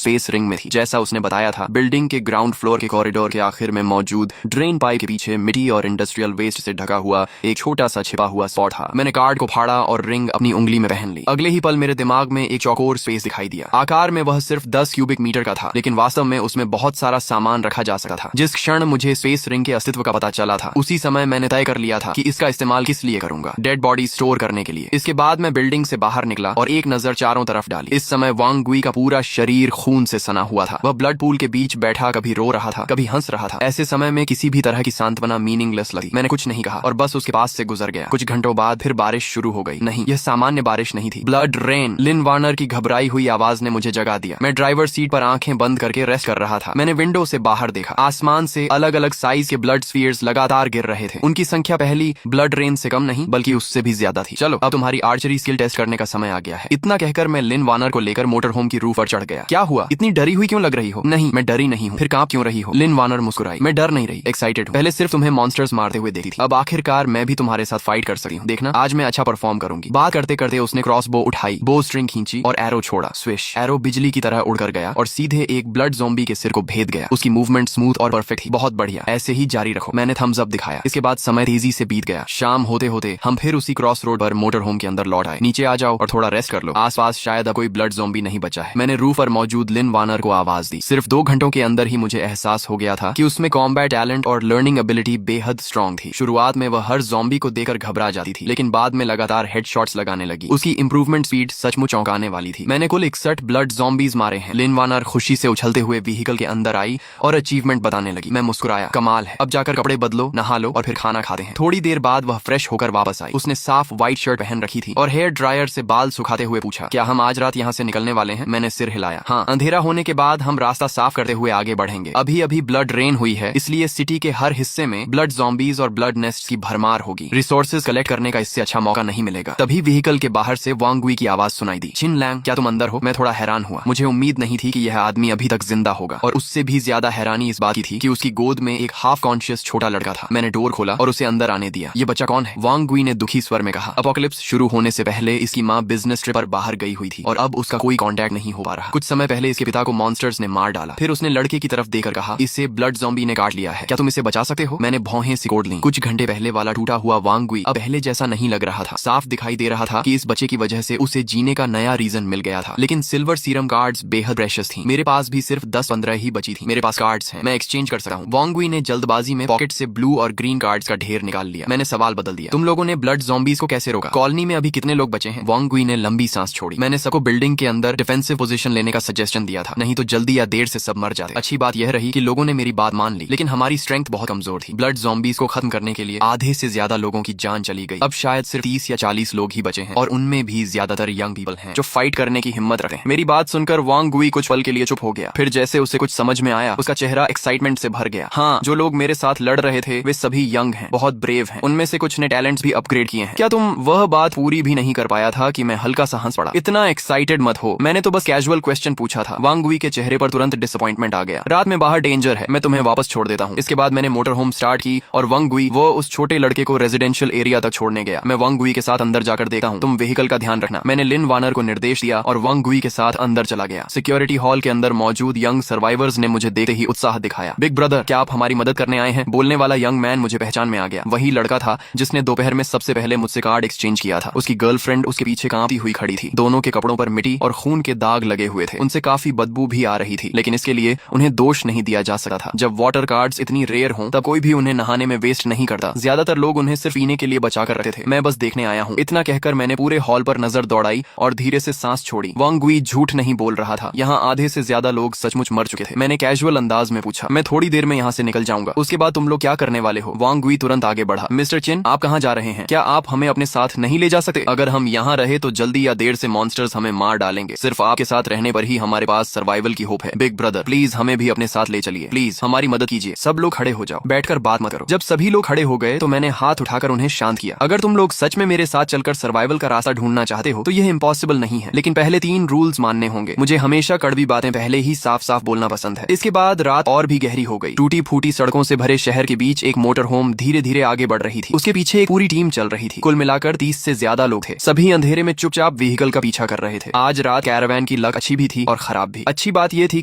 स्पेस रिंग में थी। जैसा उसने बताया था, बिल्डिंग के ग्राउंड फ्लोर के कॉरिडोर के आखिर में मौजूद ड्रेन पाइप के पीछे मिट्टी और इंडस्ट्रियल वेस्ट से ढका हुआ एक छोटा सा छिपा हुआ स्पॉट था। मैंने कार्ड को फाड़ा और रिंग अपनी उंगली में पहन ली। अगले ही पल मेरे दिमाग में एक चौकोर स्पेस दिखाई दिया। आकार में वह सिर्फ 10 क्यूबिक मीटर का था, लेकिन वास्तव में उसमें बहुत सारा सामान रखा जा सकता था। जिस क्षण मुझे स्पेस रिंग के अस्तित्व का पता चला था, उसी समय मैंने तय कर लिया था कि इसका इस्तेमाल किस लिए करूंगा। डेड बॉडी स्टोर करने के लिए। इसके बाद मैं बिल्डिंग से बाहर निकला और एक नजर चारों तरफ डाली। इस समय वांग गुई का पूरा शरीर खून से सना हुआ था। वह ब्लड पूल के बीच बैठा कभी रो रहा था, कभी हंस रहा था। ऐसे समय में किसी भी तरह की सांत्वना मीनिंगलेस लगी। मैंने कुछ नहीं कहा और बस उसके पास से गुजर गया। कुछ घंटों बाद फिर बारिश शुरू हो गई। नहीं, यह सामान्य बारिश नहीं थी। Blood rain. लिन वार्नर की घबराई हुई आवाज ने मुझे जगा दिया। मैं ड्राइवर सीट पर आंखें बंद करके रेस्ट कर रहा था। मैंने विंडो से बाहर देखा। आसमान से अलग अलग साइज के ब्लड स्फीयर्स लगातार गिर रहे थे। उनकी संख्या पहली ब्लड रेन से कम नहीं बल्कि उससे भी ज्यादा थी। चलो, अब तुम्हारी आर्चरी स्किल टेस्ट करने का समय आ गया है। इतना कहकर मैं लिन वार्नर को लेकर मोटर होम की रूफ पर चढ़ गया। क्या हुआ? इतनी डरी हुई क्यों लग रही हो? नहीं, मैं डरी नहीं हूँ। फिर कांप क्यों रही हो? लिन वार्नर मुस्कुराई। मैं डर नहीं रही, एक्साइटेड हूँ। पहले सिर्फ तुम्हें मॉन्स्टर्स मारते हुए देखी थी। अब आखिरकार मैं भी तुम्हारे साथ फाइट कर सकती हूँ। देखना, आज मैं अच्छा परफॉर्म करूंगी। बात करते करते उसने क्रॉस बो उठाई, बो स्ट्रिंग खींची और एरो छोड़ा। स्विश। एरो बिजली की तरह उड़कर गया और सीधे एक ब्लड ज़ॉम्बी के सिर को भेद गया। उसकी मूवमेंट स्मूथ और परफेक्ट थी। बहुत बढ़िया, ऐसे ही जारी रखो। मैंने थम्स अप दिखाया। इसके बाद समय तेजी से बीत गया। शाम होते होते हम फिर उसी क्रॉस रोड पर मोटर होम के अंदर लौट आए। नीचे आ जाओ और थोड़ा रेस्ट कर लो। आसपास शायद अब कोई ब्लड ज़ॉम्बी नहीं बचा है। मैंने रूफ पर मौजूद लिन वार्नर को आवाज दी। सिर्फ 2 घंटों के अंदर ही मुझे एहसास हो गया था कि उसमें कॉम्बैट टैलेंट और लर्निंग एबिलिटी बेहद स्ट्रॉन्ग थी। शुरुआत में वह हर ज़ॉम्बी को देकर घबरा जाती थी, लेकिन बाद में लगातार हेडशॉट्स लगाने लगी। उसकी इंप्रूवमेंट स्पीड सचमुच चौंकाने वाली थी। मैंने कुल 61 ब्लड ज़ॉम्बीज मारे हैं। लिन वार्नर खुशी से उछलते हुए व्हीकल के अंदर आई और अचीवमेंट बताने लगी। मैं मुस्कुराया। कमाल है। अब जाकर कपड़े बदलो, नहा लो और फिर खाना खाते हैं। थोड़ी देर बाद वह फ्रेश होकर वापस आई। उसने साफ व्हाइट शर्ट पहन रखी थी और हेयर ड्रायर से बाल सुखाते हुए पूछा, क्या हम आज रात यहाँ से निकलने वाले हैं? मैंने सिर हिलाया। हाँ, अंधेरा होने के बाद हम रास्ता साफ करते हुए आगे बढ़ेंगे। अभी अभी ब्लड रेन हुई है, इसलिए सिटी के हर हिस्से में ब्लड ज़ॉम्बीज और ब्लड नेस्ट की भरमार होगी। रिसोर्सेज कलेक्ट करने का इससे अच्छा मौका नहीं मिलेगा। तभी व्हीकल के बाहर से वांग गुई की आवाज सुनाई दी। चिन लैंग, क्या तुम अंदर हो? मैं थोड़ा हैरान हुआ। मुझे उम्मीद नहीं थी कि यह आदमी अभी तक जिंदा होगा, और उससे भी ज्यादा हैरानी इस बात की थी कि उसकी गोद में एक हाफ कॉन्शियस छोटा लड़का था। मैंने डोर खोला और उसे अंदर आने दिया। ये बच्चा कौन है? वांग गुई ने दुखी स्वर में कहा। अपोकलिप्स शुरू होने से पहले इसकी माँ बिजनेस ट्रिप पर बाहर गई हुई थी और अब उसका कोई कांटेक्ट नहीं हो पा रहा। कुछ समय पहले इसके पिता को मॉन्स्टर्स ने मार डाला। फिर उसने लड़के की तरफ देखकर कहा, इसे ब्लड ज़ॉम्बी ने काट लिया है। क्या तुम इसे बचा सकते हो? मैंने भौहें सिकोड़ ली। कुछ घंटे पहले वाला टूटा हुआ वांग गुई अब पहले जैसा नहीं लग रहा था। साफ दिखाई दे रहा था कि इस बच्चे की वजह से उसे जीने का नया रीजन मिल गया था। लेकिन सिल्वर सीरम कार्ड्स बेहद प्रेशियस थी। मेरे पास भी सिर्फ 10-15 ही बची थी। मेरे पास कार्ड्स हैं, मैं एक्सचेंज कर सकता हूँ। वांग गुई ने जल्दबाजी में पॉकेट से ब्लू और ग्रीन कार्ड्स का ढेर निकाल लिया। मैंने सवाल बदल दिया, तुम लोगों ने ब्लड ज़ॉम्बीज को कैसे रोका? कॉलोनी में अभी कितने लोग बचे हैं? वांग गुई ने लंबी सांस छोड़ी। मैंने सबको बिल्डिंग के अंदर डिफेंसिव पोजीशन लेने का सजेशन दिया था, नहीं तो जल्दी या देर से सब मर जाते। अच्छी बात यह रही कि लोगों ने मेरी बात मान ली, लेकिन हमारी स्ट्रेंथ बहुत कमजोर थी। ब्लड ज़ॉम्बीज को खत्म करने के लिए आधे से ज्यादा लोगों की जान चली गई। अब शायद सिर्फ 30 या 40 लोग ही बचे हैं, और उनमें भी ज्यादातर यंग पीपल हैं जो फाइट करने की हिम्मत रखते हैं। मेरी बात सुनकर वांग गुई कुछ पल के लिए चुप हो गया। फिर जैसे उसे कुछ समझ में आया, उसका चेहरा एक्साइटमेंट से भर गया। हाँ, जो लोग मेरे साथ लड़ रहे थे वे सभी यंग हैं, बहुत ब्रेव हैं। उनमें से कुछ ने टैलेंट्स भी अपग्रेड किए हैं। क्या तुम वह बात पूरी भी नहीं कर पाया था कि मैं हल्का सा हंस पड़ा? इतना एक्साइटेड मत हो, मैंने तो बस कैजुअल क्वेश्चन पूछा था। वांग गुई के चेहरे पर तुरंत डिसअपॉइंटमेंट आ गया। रात में बाहर डेंजर है, मैं तुम्हें वापस छोड़ देता हूँ। इसके बाद मैंने मोटर होम स्टार्ट की और वांग गुई वो उस छोटे लड़के को रेजिडेंशियल एरिया तक छोड़ने गया। मैं वांग गुई के साथ अंदर जाकर देखता हूँ, तुम व्हीकल का ध्यान रखना। मैंने लिन वार्नर को निर्देश दिया और वांग गुई के साथ अंदर चला गया। सिक्योरिटी हॉल के अंदर मौजूद यंग सर्वाइवर्स ने मुझे देखते ही उत्साह दिखाया। बिग ब्रदर, क्या आप हमारी मदद करने आए हैं? बोलने वाला यंग मैन मुझे पहचान में आ गया। वही लड़का था जिसने दोपहर में सबसे पहले मुझसे कार्ड एक्सचेंज किया था। उसकी गर्लफ्रेंड उसके पीछे कांपती हुई खड़ी थी। दोनों के कपड़ों पर मिट्टी और खून के दाग लगे हुए थे। उनसे काफी बदबू भी आ रही थी, लेकिन इसके लिए उन्हें दोष नहीं दिया जा सकता था। जब वाटर कार्ड्स इतनी रेयर हों तब कोई भी उन्हें नहाने में वेस्ट नहीं करता। ज्यादातर लोग उन्हें सिर्फ पीने के लिए बचा कर रखते थे। मैं बस देखने आया हूँ। इतना कहकर मैंने पूरे हॉल पर नजर दौड़ाई और धीरे से सांस छोड़ी। वांग गुई झूठ नहीं बोल रहा था। यहाँ आधे से ज्यादा लोग सचमुच मर चुके थे। मैंने कैजुअल अंदाज में पूछा, मैं थोड़ी देर में यहाँ से निकल जाऊंगा, उसके बाद तुम लोग क्या करने वाले हो? वांग गुई तुरंत आगे बढ़ा। मिस्टर चिन, आप कहाँ जा रहे हैं? क्या आप हमें अपने साथ नहीं ले जा सकते? अगर हम यहाँ रहे तो जल्दी या देर से मॉन्स्टर्स हमें मार डालेंगे। सिर्फ आपके साथ रहने पर ही हमारे पास सर्वाइवल की होप है। बिग ब्रदर, प्लीज हमें भी अपने साथ ले चलिए। प्लीज हमारी मदद कीजिए। सब लोग खड़े हो जाओ, बैठकर बात मत करो। जब सभी लोग खड़े हो गए तो मैंने हाथ उठाकर उन्हें शांत किया। अगर तुम लोग सच में मेरे साथ चलकर सर्वाइवल का रास्ता ढूंढना चाहते हो तो यह इम्पॉसिबल नहीं है, लेकिन पहले 3 रूल्स मानने होंगे। मुझे हमेशा कड़वी बातें पहले ही साफ साफ बोलना पसंद है। इसके बाद रात और भी गहरी हो गई। टूटी फूटी सड़कों से भरे शहर के बीच एक मोटर होम धीरे धीरे आगे बढ़ रही थी। उसके पीछे एक पूरी टीम चल चल रही थी। कुल मिलाकर 30 से ज्यादा लोग थे। सभी अंधेरे में चुपचाप व्हीकल का पीछा कर रहे थे। आज रात कैरावैन की लक अच्छी भी थी और खराब भी। अच्छी बात यह थी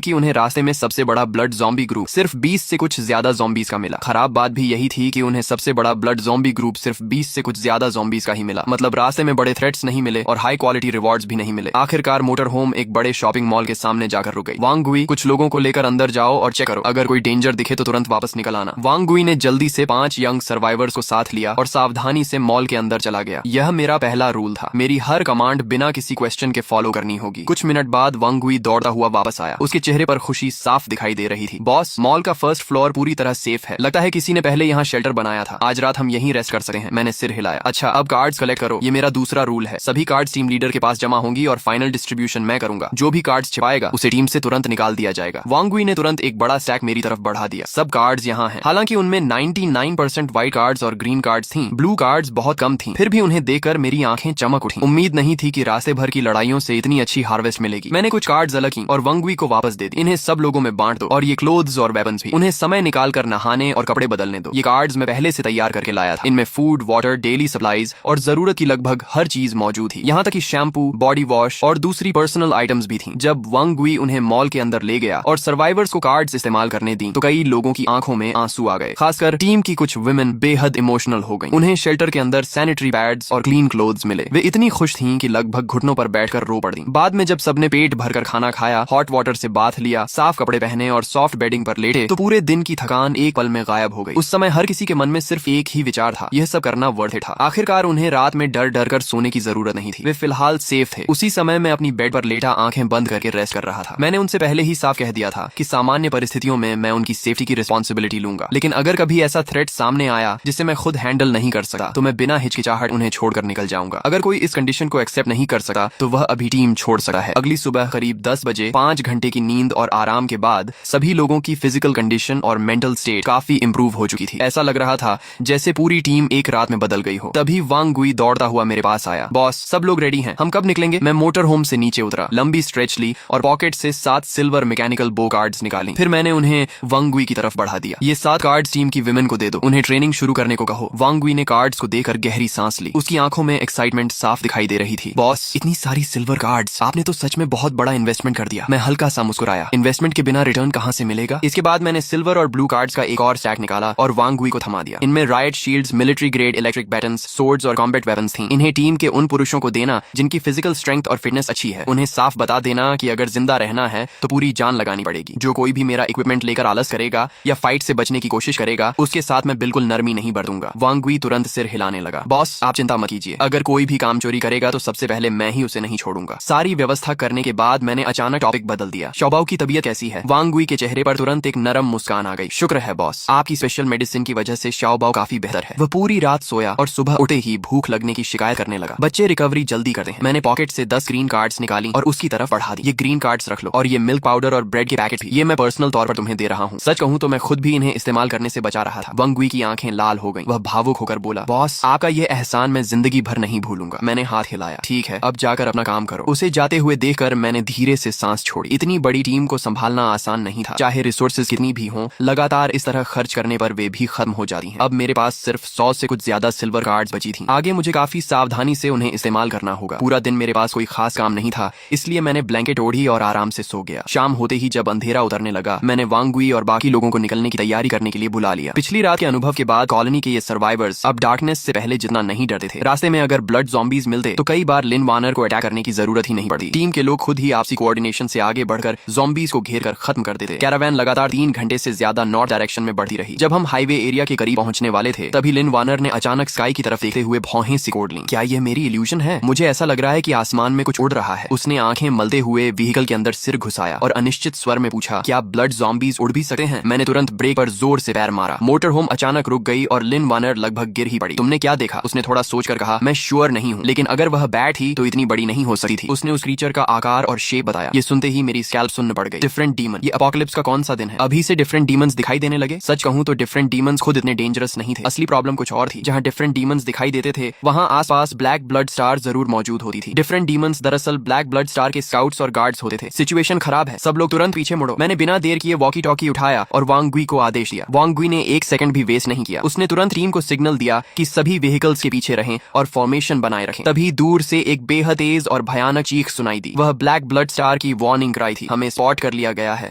कि उन्हें रास्ते में सबसे बड़ा ब्लड ज़ॉम्बी ग्रुप सिर्फ 20 से कुछ ज्यादा ज़ॉम्बीज का मिला। खराब बात भी यही थी कि उन्हें सबसे बड़ा ब्लड ज़ॉम्बी ग्रुप सिर्फ 20 से कुछ ज्यादा ज़ॉम्बीज का ही मिला। मतलब रास्ते में बड़े थ्रेट्स नहीं मिले और हाई क्वालिटी रिवॉर्ड्स भी नहीं मिले। आखिरकार मोटर होम एक बड़े शॉपिंग मॉल के सामने जाकर रुक गई। वांग गुई, कुछ लोगों को लेकर अंदर जाओ और चेक करो, अगर कोई डेंजर दिखे तो तुरंत वापस निकल आना। वांग गुई ने जल्दी से 5 यंग सर्वाइवर्स को साथ लिया और सावधानी से मॉल के अंदर चला गया। यह मेरा पहला रूल था, मेरी हर कमांड बिना किसी क्वेश्चन के फॉलो करनी होगी। कुछ मिनट बाद वांग गुई दौड़ता हुआ वापस आया। उसके चेहरे पर खुशी साफ दिखाई दे रही थी। बॉस, मॉल का फर्स्ट फ्लोर पूरी तरह सेफ है। लगता है किसी ने पहले यहाँ शेल्टर बनाया था। आज रात हम यहीं रेस्ट कर सकते हैं। मैंने सिर हिलाया। अच्छा, अब कार्ड्स कलेक्ट करो। ये मेरा दूसरा रूल है। सभी कार्ड्स टीम लीडर के पास जमा होंगी और फाइनल डिस्ट्रीब्यूशन मैं करूंगा। जो भी कार्ड्स छिपाएगा उसे टीम से तुरंत निकाल दिया जाएगा। वांग गुई ने तुरंत एक बड़ा स्टैक मेरी तरफ बढ़ा दिया। सब कार्ड्स यहाँ हैं। हालांकि उनमें 99% व्हाइट कार्ड्स और ग्रीन कार्ड्स थीं। ब्लू कार्ड्स बहुत कम थीं। फिर भी उन्हें देखकर मेरी आंखें चमक उठी। उम्मीद नहीं थी कि रास्ते भर की लड़ाइयों से इतनी अच्छी हार्वेस्ट मिलेगी। मैंने कुछ कार्ड्स अलग की और वांग गुई को वापस दे दी। इन्हें सब लोगों में बांट दो और ये क्लोथ्स और वेपन्स भी। उन्हें समय निकाल कर नहाने और कपड़े बदलने दो। ये कार्ड्स मैं पहले से तैयार करके लाया था। इनमें फूड, वाटर, डेली सप्लाईज और जरूरत की लगभग हर चीज मौजूद थी। यहाँ तक कि शैम्पू, बॉडी वॉश और दूसरी पर्सनल आइटम्स भी थी। जब वांग गुई उन्हें मॉल के अंदर ले गया और सर्वाइवर्स को कार्ड्स इस्तेमाल करने दी तो कई लोगों की आंखों में आंसू आ गए। खासकर टीम की कुछ वुमेन बेहद इमोशनल हो गईं। उन्हें शेल्टर के अंदर सैनिटरी पैड्स और क्लीन क्लोथ्स मिले। वे इतनी खुश थीं कि लगभग घुटनों पर बैठकर रो पड़ी। बाद में जब सबने पेट भरकर खाना खाया, हॉट वाटर से बाथ लिया, साफ कपड़े पहने और सॉफ्ट बेडिंग पर लेटे तो पूरे दिन की थकान एक पल में गायब हो गई। उस समय हर किसी के मन में सिर्फ एक ही विचार था, यह सब करना वर्थ इट था। आखिरकार उन्हें रात में डर डर कर सोने की जरूरत नहीं थी। वे फिलहाल सेफ थे। उसी समय मैं अपनी बेड पर लेटा आंखें बंद करके रेस्ट कर रहा था। मैंने उनसे पहले ही साफ कह दिया था कि सामान्य परिस्थितियों में मैं उनकी सेफ्टी की रिस्पॉन्सिबिलिटी लूंगा, लेकिन अगर कभी ऐसा थ्रेट सामने आया जिसे मैं खुद हैंडल नहीं कर सकता तो मैं बिना हिचकिचाहट उन्हें छोड़कर निकल जाऊंगा। अगर कोई इस कंडीशन को एक्सेप्ट नहीं कर सकता तो वह अभी टीम छोड़ सकता है। अगली सुबह करीब 10 बजे 5 घंटे की नींद और आराम के बाद सभी लोगों की फिजिकल कंडीशन और मेंटल स्टेट काफी इंप्रूव हो चुकी थी। ऐसा लग रहा था जैसे पूरी टीम एक रात में बदल गई हो। तभी वांग गुई दौड़ता हुआ मेरे पास आया। बॉस, सब लोग रेडी हैं, हम कब निकलेंगे? मैं मोटर होम से नीचे उतरा, लंबी स्ट्रेच ली और पॉकेट से 7 सिल्वर मैकेनिकल बो कार्ड्स निकाली। फिर मैंने उन्हें वांग गुई की तरफ बढ़ा दिया। ये 7 कार्ड्स टीम की विमेन को दे दो, उन्हें ट्रेनिंग शुरू करने को कहो। वांग गुई ने कार्ड्स को देकर गहरी सांस ली। उसकी आंखों में एक्साइटमेंट साफ दिखाई दे रही थी। बॉस, इतनी सारी सिल्वर कार्ड्स, आपने तो सच में बहुत बड़ा इन्वेस्टमेंट कर दिया। मैं हल्का सा मुस्कुराया। इन्वेस्टमेंट के बिना रिटर्न कहां से मिलेगा? इसके बाद मैंने सिल्वर और ब्लू कार्ड्स का एक और स्टैक निकाला और वांग गुई को थमा दिया। इनमें right shields, military grade electric battens, swords और कॉम्बैट वेपन्स थी। इन्हें टीम के उन पुरुषों को देना जिनकी फिजिकल स्ट्रेंथ और फिटनेस अच्छी है। उन्हें साफ बता देना कि अगर जिंदा रहना है तो पूरी जान लगानी पड़ेगी। जो कोई भी मेरा इक्विपमेंट लेकर आलस करेगा या फाइट से बचने की कोशिश करेगा उसके साथ मैं बिल्कुल नरमी नहीं बरतूंगा। वांग गुई तुरंत सिर हिलाने लगा। बॉस, आप चिंता मत कीजिए, अगर कोई भी काम चोरी करेगा तो सबसे पहले मैं ही उसे नहीं छोड़ूंगा। सारी व्यवस्था करने के बाद मैंने अचानक टॉपिक बदल दिया। शौबाओ की तबीयत कैसी है? वांग गुई के चेहरे पर तुरंत एक नरम मुस्कान आ गई। शुक्र है बॉस, आपकी स्पेशल मेडिसिन की वजह से शाओबाओ काफी बेहतर है। वह पूरी रात सोया और सुबह उठे ही भूख लगने की शिकायत करने लगा। बच्चे रिकवरी जल्दी करते हैं। मैंने पॉकेट से 10 ग्रीन कार्ड्स निकाली और उसकी तरफ बढ़ा दी। ये ग्रीन कार्ड्स रख लो और ये मिल्क पाउडर और ब्रेड के पैकेट भी, ये मैं पर्सनल तौर पर तुम्हें दे रहा हूँ। सच कहूँ तो मैं खुद भी इन्हें इस्तेमाल करने से बचा रहा था। वांग गुई की आंखें लाल हो गईं। वह भावुक होकर बोला, बॉस, आपका ये एहसान मैं जिंदगी भर नहीं भूलूंगा। मैंने हाथ हिलाया। ठीक है, अब जाकर अपना काम करो। उसे जाते हुए देखकर मैंने धीरे से सांस छोड़ी। इतनी बड़ी टीम को संभालना आसान नहीं था। चाहे रिसोर्सेज कितनी भी हों, लगातार इस तरह खर्च करने पर वे भी खत्म हो जाती हैं। अब मेरे पास सिर्फ 100 से कुछ ज्यादा सिल्वर कार्ड्स बची थी। आगे मुझे काफी सावधानी से उन्हें इस्तेमाल करना होगा। पूरा दिन मेरे पास कोई खास काम नहीं था, इसलिए मैंने ब्लैंकेट ओढ़ी और आराम से सो गया। शाम होते ही जब अंधेरा उतरने लगा मैंने वांग गुई और बाकी लोगों को निकलने की तैयारी करने के लिए बुला लिया। पिछली रात के अनुभव के बाद कॉलोनी के ये सर्वाइवर्स अब डार्कनेस से पहले जितना नहीं डरते थे। रास्ते में अगर ब्लड ज़ॉम्बीज मिलते तो कई बार लिन वार्नर को अटैक करने की जरूरत ही नहीं पड़ती। टीम के लोग खुद ही आपसी कोऑर्डिनेशन से आगे बढ़कर ज़ॉम्बीज को घेर कर खत्म कर देते। कैरावैन लगातार 3 घंटे से ज्यादा नॉर्थ डायरेक्शन में बढ़ती रही। जब हम हाईवे एरिया के करीब पहुंचने वाले थे तभी लिन वार्नर ने अचानक स्काई की तरफ देखते हुए भौहें सिकोड़ लीं। क्या ये मेरी इल्यूजन है? मुझे ऐसा लग रहा है कि आसमान में कुछ उड़ रहा है। उसने आंखें मलते हुए व्हीकल के अंदर सिर घुसाया और अनिश्चित स्वर में पूछा, क्या ब्लड ज़ॉम्बीज उड़ भी सकते हैं? मैंने तुरंत ब्रेक पर जोर से पैर मारा। मोटर होम अचानक रुक गई और लिन वार्नर लगभग गिर ही पड़ी। तुमने क्या देखा? उसने थोड़ा सोचकर कहा। मैं श्योर नहीं हूँ, लेकिन अगर वह बैट ही तो इतनी बड़ी नहीं हो सकती थी। उसने उस क्रीचर का आकार और शेप बताया। ये सुनते ही मेरी स्कैल्प सुन्न पड़ गई। डिफरेंट डीमन, ये अपोकलिप्स का कौन सा दिन है? अभी से डिफरेंट डीमंस दिखाई देने लगे? सच कहूँ तो डिफरेंट डीमंस खुद इतने डेंजरस नहीं थे। असली प्रॉब्लम कुछ और थी। जहाँ डिफरेंट डीमंस दिखाई देते थे वहाँ आसपास ब्लैक ब्लड स्टार जरूर मौजूद होती थी। डिफरेंट डीमंस दरअसल ब्लैक ब्लड स्टार के स्काउट्स और गार्ड्स होते थे। सिचुएशन खराब है, सब लोग तुरंत पीछे मुड़ो। मैंने बिना देर किए वॉकी टॉकी उठाया और वांग गुई को आदेश दिया। वांग गुई ने 1 सेकंड भी वेस्ट नहीं किया। उसने तुरंत टीम को सिग्नल दिया कि सभी सभी व्हीकल्स के पीछे रहें और फॉर्मेशन बनाए रखें। तभी दूर से एक बेहद तेज और भयानक चीख सुनाई दी। वह ब्लैक ब्लड स्टार की वार्निंग क्राई थी। हमें स्पॉट कर लिया गया है।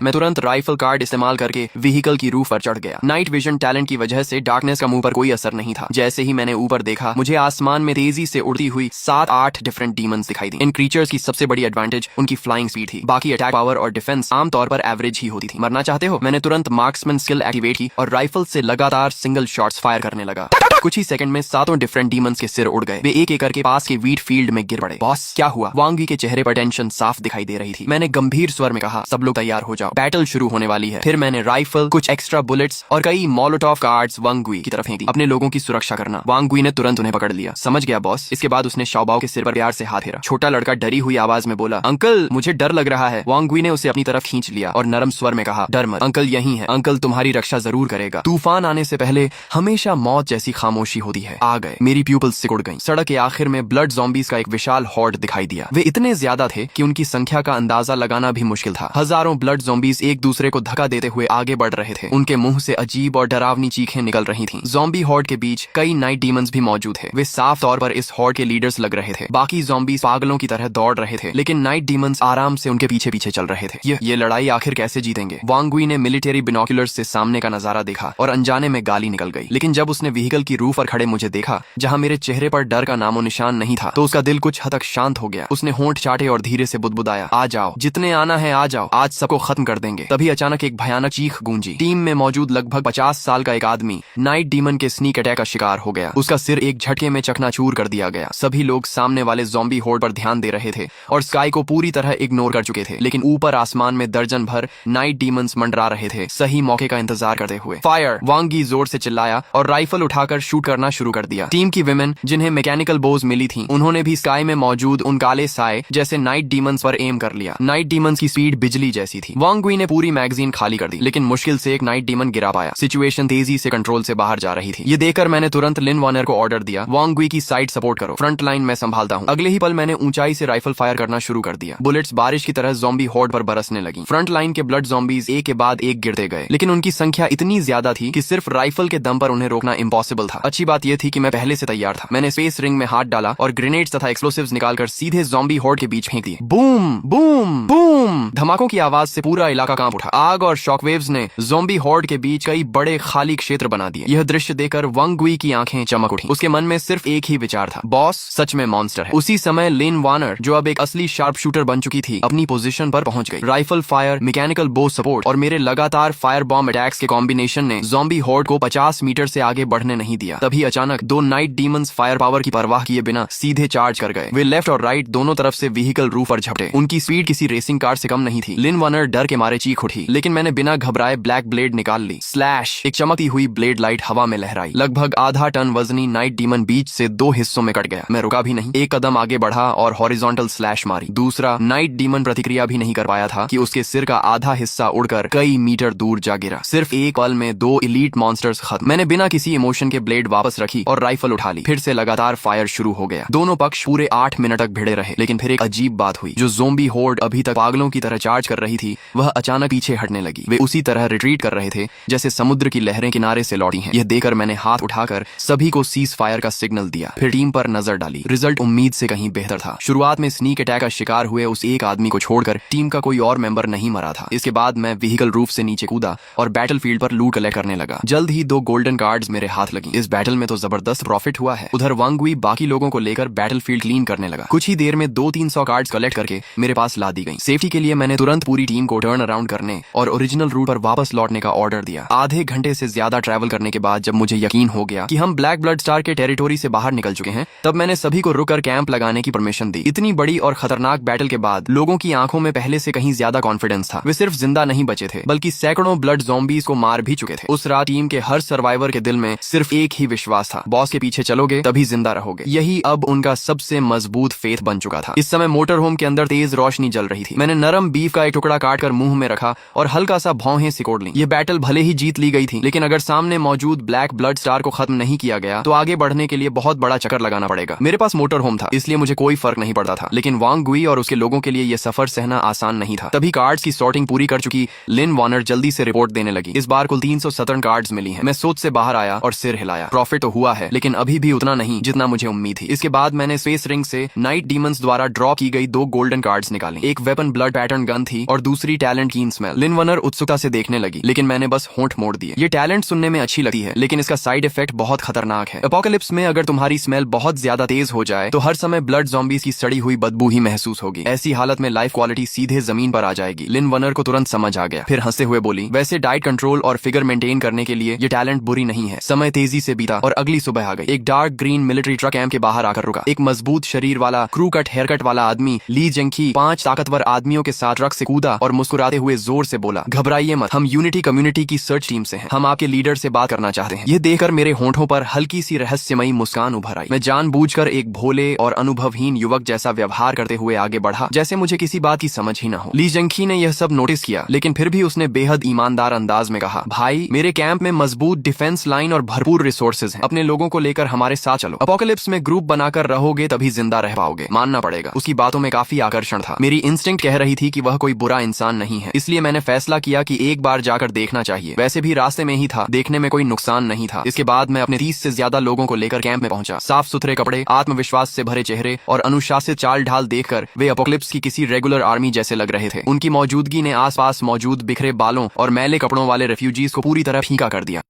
मैं तुरंत राइफल कार्ड इस्तेमाल करके व्हीकल की रूफ पर चढ़ गया। नाइट विजन टैलेंट की वजह से डार्कनेस का मुंह पर कोई असर नहीं था। जैसे ही मैंने ऊपर देखा, मुझे आसमान में तेजी से उड़ती हुई 7-8 डिफरेंट डीमंस दिखाई दी। इन क्रीचर्स की सबसे बड़ी एडवांटेज उनकी फ्लाइंग स्पीड थी। बाकी अटैक पावर और डिफेंस आमतौर पर एवरेज ही होती थी। मरना चाहते हो? मैंने तुरंत मार्क्समैन स्किल एक्टिवेट की और राइफल से लगातार सिंगल शॉट्स फायर करने लगा। कुछ ही सेकंड में 7 डिफरेंट डीमंस के सिर उड़ गए। वे एक एक करके पास के वीट फील्ड में गिर पड़े। बॉस, क्या हुआ? वांग वी के चेहरे पर टेंशन साफ दिखाई दे रही थी। मैंने गंभीर स्वर में कहा, सब लोग तैयार हो जाओ, बैटल शुरू होने वाली है। फिर मैंने राइफल, कुछ एक्स्ट्रा बुलेट्स और कई मोलोटॉव कार्ड्स वांग वी की तरफ फेंक दी। अपने लोगों की सुरक्षा करना। वांग वी ने तुरंत उन्हें पकड़ लिया। समझ गया बॉस। इसके बाद उसने शाओबाओ के सिर पर प्यार से हाथ फेरा। छोटा लड़का डरी हुई आवाज में बोला, अंकल, मुझे डर लग रहा है। वांग वी ने उसे अपनी तरफ खींच लिया और नरम स्वर में कहा, डर मत, अंकल यहीं है। अंकल तुम्हारी रक्षा जरूर करेगा। तूफान आने से पहले हमेशा मौत जैसी खामोशी होती है। आ गए। मेरी प्यूपल्स सिकुड़ गईं। सड़क के आखिर में ब्लड ज़ॉम्बीज का एक विशाल हॉर्ड दिखाई दिया। वे इतने ज्यादा थे कि उनकी संख्या का अंदाजा लगाना भी मुश्किल था। हजारों ब्लड ज़ॉम्बीज एक दूसरे को धक्का देते हुए आगे बढ़ रहे थे। उनके मुंह से अजीब और डरावनी चीखें निकल रही थीं। ज़ॉम्बी हॉर्ड के बीच कई नाइट डीमंस भी मौजूद थे। वे साफ तौर पर इस हॉर्ड के लीडर्स लग रहे थे। बाकी ज़ॉम्बीज पागलों की तरह दौड़ रहे थे, लेकिन नाइट डीमंस आराम से उनके पीछे पीछे चल रहे थे। ये लड़ाई आखिर कैसे जीतेंगे? वांग वी ने मिलिट्री बिनोकुलर्स से सामने का नजारा देखा और अनजाने में गाली निकल गई। लेकिन जब उसने व्हीकल की रूफ पर खड़े मुझे देखा, जहां मेरे चेहरे पर डर का नामो निशान नहीं था, तो उसका दिल कुछ हद तक शांत हो गया। उसने होंठ चाटे और धीरे से बुदबुदाया, आ जाओ, जितने आना है आ जाओ, आज सबको खत्म कर देंगे। तभी अचानक एक भयानक चीख गूंजी। टीम में मौजूद लगभग 50 साल का एक आदमी नाइट डीमन के स्नीक अटैक का शिकार हो गया। उसका सिर एक झटके में चकनाचूर कर दिया गया। सभी लोग सामने वाले ज़ॉम्बी होर्ड पर ध्यान दे रहे थे और स्काई को पूरी तरह इग्नोर कर चुके थे। लेकिन ऊपर आसमान में दर्जन भर नाइट डीमंस मंडरा रहे थे, सही मौके का इंतजार करते हुए। फायर! वांगी जोर से चिल्लाया और राइफल उठाकर शूट करना शुरू कर दिया। टीम की विमेन, जिन्हें मैकेनिकल बोज मिली थी, उन्होंने भी स्काई में मौजूद उन काले साए जैसे नाइट डीमंस पर एम कर लिया। नाइट डीमंस की स्पीड बिजली जैसी थी। वांग वी ने पूरी मैगजीन खाली कर दी, लेकिन मुश्किल से एक नाइट डीमन गिरा पाया। सिचुएशन तेजी से कंट्रोल से बाहर जा रही थी। ये देखकर मैंने तुरंत लिन वार्नर को ऑर्डर दिया, वांग वी की साइड सपोर्ट करो, फ्रंट लाइन मैं संभालता हूँ। अगले ही पल मैंने ऊंचाई से राइफल फायर करना शुरू कर दिया। बुलेट्स बारिश की तरह ज़ॉम्बी हॉर्ड पर बरसने लगी। फ्रंट लाइन के ब्लड ज़ॉम्बीज एक के बाद एक गिरते गए, लेकिन उनकी संख्या इतनी ज्यादा थी कि सिर्फ राइफल के दम पर उन्हें रोकना इम्पॉसिबल था। अच्छी बात यह थी कि मैं पहले से तैयार था। मैंने स्पेस रिंग में हाथ डाला और ग्रेनेड्स तथा एक्सप्लोसिव्स निकालकर सीधे ज़ॉम्बी हॉर्ड के बीच फेंक दिए। Boom boom boom! धमाकों की आवाज से पूरा इलाका कांप उठा। आग और शॉकवेव्स ने ज़ॉम्बी हॉर्ड के बीच कई बड़े खाली क्षेत्र बना दिए। यह दृश्य देखकर वांग वी की आंखें चमक उठी। उसके मन में सिर्फ एक ही विचार था, बॉस सच में मॉन्स्टर है। उसी समय लिन वार्नर, जो अब एक असली शार्प शूटर बन चुकी थी, अपनी पोजीशन पर पहुंच गई। राइफल फायर, मैकेनिकल बो सपोर्ट और मेरे लगातार फायर बॉम्ब अटैक्स के कॉम्बिनेशन ने ज़ॉम्बी हॉर्ड को 50 मीटर से आगे बढ़ने नहीं दिया। तभी अचानक 2 नाइट डीमंस फायर पावर की परवाह किए बिना सीधे चार्ज कर गए। वे लेफ्ट और राइट दोनों तरफ से व्हीकल रूफ पर झपटे। उनकी स्पीड किसी रेसिंग कार से कम नहीं थी। लिन वार्नर डर के मारे चीख उठी, लेकिन मैंने बिना घबराए ब्लैक ब्लेड निकाल ली। स्लैश! एक चमकती हुई ब्लेड लाइट हवा में लहराई। लगभग आधा टन वजनी नाइट डीमन बीच से 2 हिस्सों में कट गया। मैं रुका भी नहीं, एक कदम आगे बढ़ा और हॉरिजॉन्टल स्लैश मारी। दूसरा नाइट डीमन प्रतिक्रिया भी नहीं कर पाया था कि उसके सिर का आधा हिस्सा उड़कर कई मीटर दूर जा गिरा। सिर्फ एक पल में 2 इलीट मॉन्स्टर्स खत्म। मैंने बिना किसी इमोशन के ब्लेड वापस रखी और राइफल उठा ली। फिर से लगातार फायर शुरू हो गया। दोनों पक्ष पूरे 8 मिनट तक भिड़े रहे, लेकिन फिर एक अजीब बात हुई। जो ज़ॉम्बी हॉर्ड अभी तक पागलों की तरह चार्ज कर रही थी, वह अचानक पीछे हटने लगी। वे उसी तरह रिट्रीट कर रहे थे जैसे समुद्र की लहरें किनारे से लौटी हैं। यह देखकर मैंने हाथ उठाकर सभी को सीज फायर का सिग्नल दिया, फिर टीम पर नजर डाली। रिजल्ट उम्मीद से कहीं बेहतर था। शुरुआत में स्नीक अटैक का शिकार हुए उस एक आदमी को छोड़कर टीम का कोई और मेंबर नहीं मरा था। इसके बाद मैं व्हीकल रूफ से नीचे कूदा और बैटलफील्ड पर लूट कलेक्ट करने लगा। जल्द ही 2 गोल्डन कार्ड्स मेरे हाथ लगी। इस बैटल में तो जबरदस्त प्रॉफिट हुआ है। उधर वांग वी बाकी लोगों को लेकर बैटलफील्ड क्लीन करने लगा। कुछ ही देर में 200-300 कार्ड्स कलेक्ट करके मेरे पास ला दी गई। सेफ्टी के लिए मैंने तुरंत पूरी टीम को टर्न अराउंड करने और ओरिजिनल रूट पर वापस लौटने का ऑर्डर दिया। आधे घंटे से ज्यादा ट्रैवल करने के बाद जब मुझे यकीन हो गया कि हम ब्लैक ब्लड स्टार के टेरिटोरी से बाहर निकल चुके हैं, तब मैंने सभी को रुककर कैंप लगाने की परमिशन दी। इतनी बड़ी और खतरनाक बैटल के बाद लोगों की आंखों में पहले से कहीं ज्यादा कॉन्फिडेंस था। वे सिर्फ जिंदा नहीं बचे थे, बल्कि सैकड़ों ब्लड ज़ॉम्बीज को मार भी चुके थे। उस रात टीम के हर सर्वाइवर के दिल में सिर्फ एक ही विश्वास था, बॉस के पीछे चलोगे तभी जिंदा रहोगे। यही अब उनका सबसे मजबूत फेथ बन चुका था। इस समय मोटर होम के अंदर तेज रोशनी जल रही थी। मैंने नरम बीफ का एक टुकड़ा काटकर मुंह में रखा और हल्का सा भौहें सिकोड़ ली। ये बैटल भले ही जीत ली गई थी, लेकिन अगर सामने मौजूद ब्लैक ब्लड स्टार को खत्म नहीं किया गया तो आगे बढ़ने के लिए बहुत बड़ा चक्कर लगाना पड़ेगा। मेरे पास मोटर होम था, इसलिए मुझे कोई फर्क नहीं पड़ता था, लेकिन वांग वी और उसके लोगों के लिए यह सफर सहना आसान नहीं था। तभी कार्ड्स की सॉर्टिंग पूरी कर चुकी लिन वार्नर जल्दी से रिपोर्ट देने लगी। इस बार कुल 317 कार्ड्स मिली हैं। मैं सोच से बाहर आया और सिर हिलाया। आया। प्रॉफिट तो हुआ है, लेकिन अभी भी उतना नहीं जितना मुझे उम्मीद थी। इसके बाद मैंने स्पेस रिंग से नाइट डीमंस द्वारा ड्रॉ की गई 2 गोल्डन कार्ड्स निकाली। एक वेपन ब्लड पैटर्न गन थी और दूसरी टैलेंट कीन स्मेल। लिनवनर उत्सुकता से देखने लगी, लेकिन मैंने बस होंठ मोड़ दिए। ये टैलेंट सुनने में अच्छी लगती है, लेकिन इसका साइड इफेक्ट बहुत खतरनाक है। एपोकलिप्स में अगर तुम्हारी स्मेल बहुत ज्यादा तेज हो जाए तो हर समय ब्लड ज़ॉम्बीज़ की सड़ी हुई बदबू ही महसूस होगी। ऐसी हालत में लाइफ क्वालिटी सीधे जमीन पर आ जाएगी। लिनवनर को तुरंत समझ आ गया, फिर हंसते हुए बोली, वैसे डाइट कंट्रोल और फिगर मेंटेन करने के लिए ये टैलेंट बुरी नहीं है। समय तेजी से बीता और अगली सुबह आ गई। एक dark green military truck camp के बाहर आकर रुका। एक मजबूत शरीर वाला क्रू कट हेयर कट वाला आदमी ली जेंकी 5 ताकतवर आदमियों के साथ ट्रक से कूदा और मुस्कुराते हुए जोर से बोला, घबराइए मत, हम यूनिटी कम्युनिटी की सर्च टीम से हैं। हम आपके लीडर से बात करना चाहते हैं। ये देखकर मेरे होंठों पर हल्की सी रहस्यमयी मुस्कान उभर आई। मैं जानबूझकर एक भोले और अनुभवहीन युवक जैसा व्यवहार करते हुए आगे बढ़ा, जैसे मुझे किसी बात की समझ ही न हो। ली जेंकी ने यह सब नोटिस किया, लेकिन फिर भी उसने बेहद ईमानदार अंदाज में कहा, भाई, मेरे कैंप में मजबूत डिफेंस लाइन और भरपूर रिसोर्सेज हैं। अपने लोगों को लेकर हमारे साथ चलो। एपोकलिप्स में ग्रुप बनाकर रहोगे तभी जिंदा रह पाओगे, मानना पड़ेगा। उसकी बातों में काफी आकर्षण था। मेरी इंस्टिंक्ट कह रही थी कि वह कोई बुरा इंसान नहीं है, इसलिए मैंने फैसला किया कि एक बार जाकर देखना चाहिए। वैसे भी रास्ते में ही था, देखने में कोई नुकसान नहीं था। इसके बाद मैं अपने 30 से ज्यादा लोगों को लेकर कैंप में पहुंचा। साफ सुथरे कपड़े, आत्मविश्वास से भरे चेहरे और अनुशासित चाल ढाल देखकर वे एपोकलिप्स की किसी रेगुलर आर्मी जैसे लग रहे थे। उनकी मौजूदगी ने आसपास मौजूद बिखरे बालों और मैले कपड़ों वाले रेफ्यूजीज को पूरी तरह फीका कर दिया।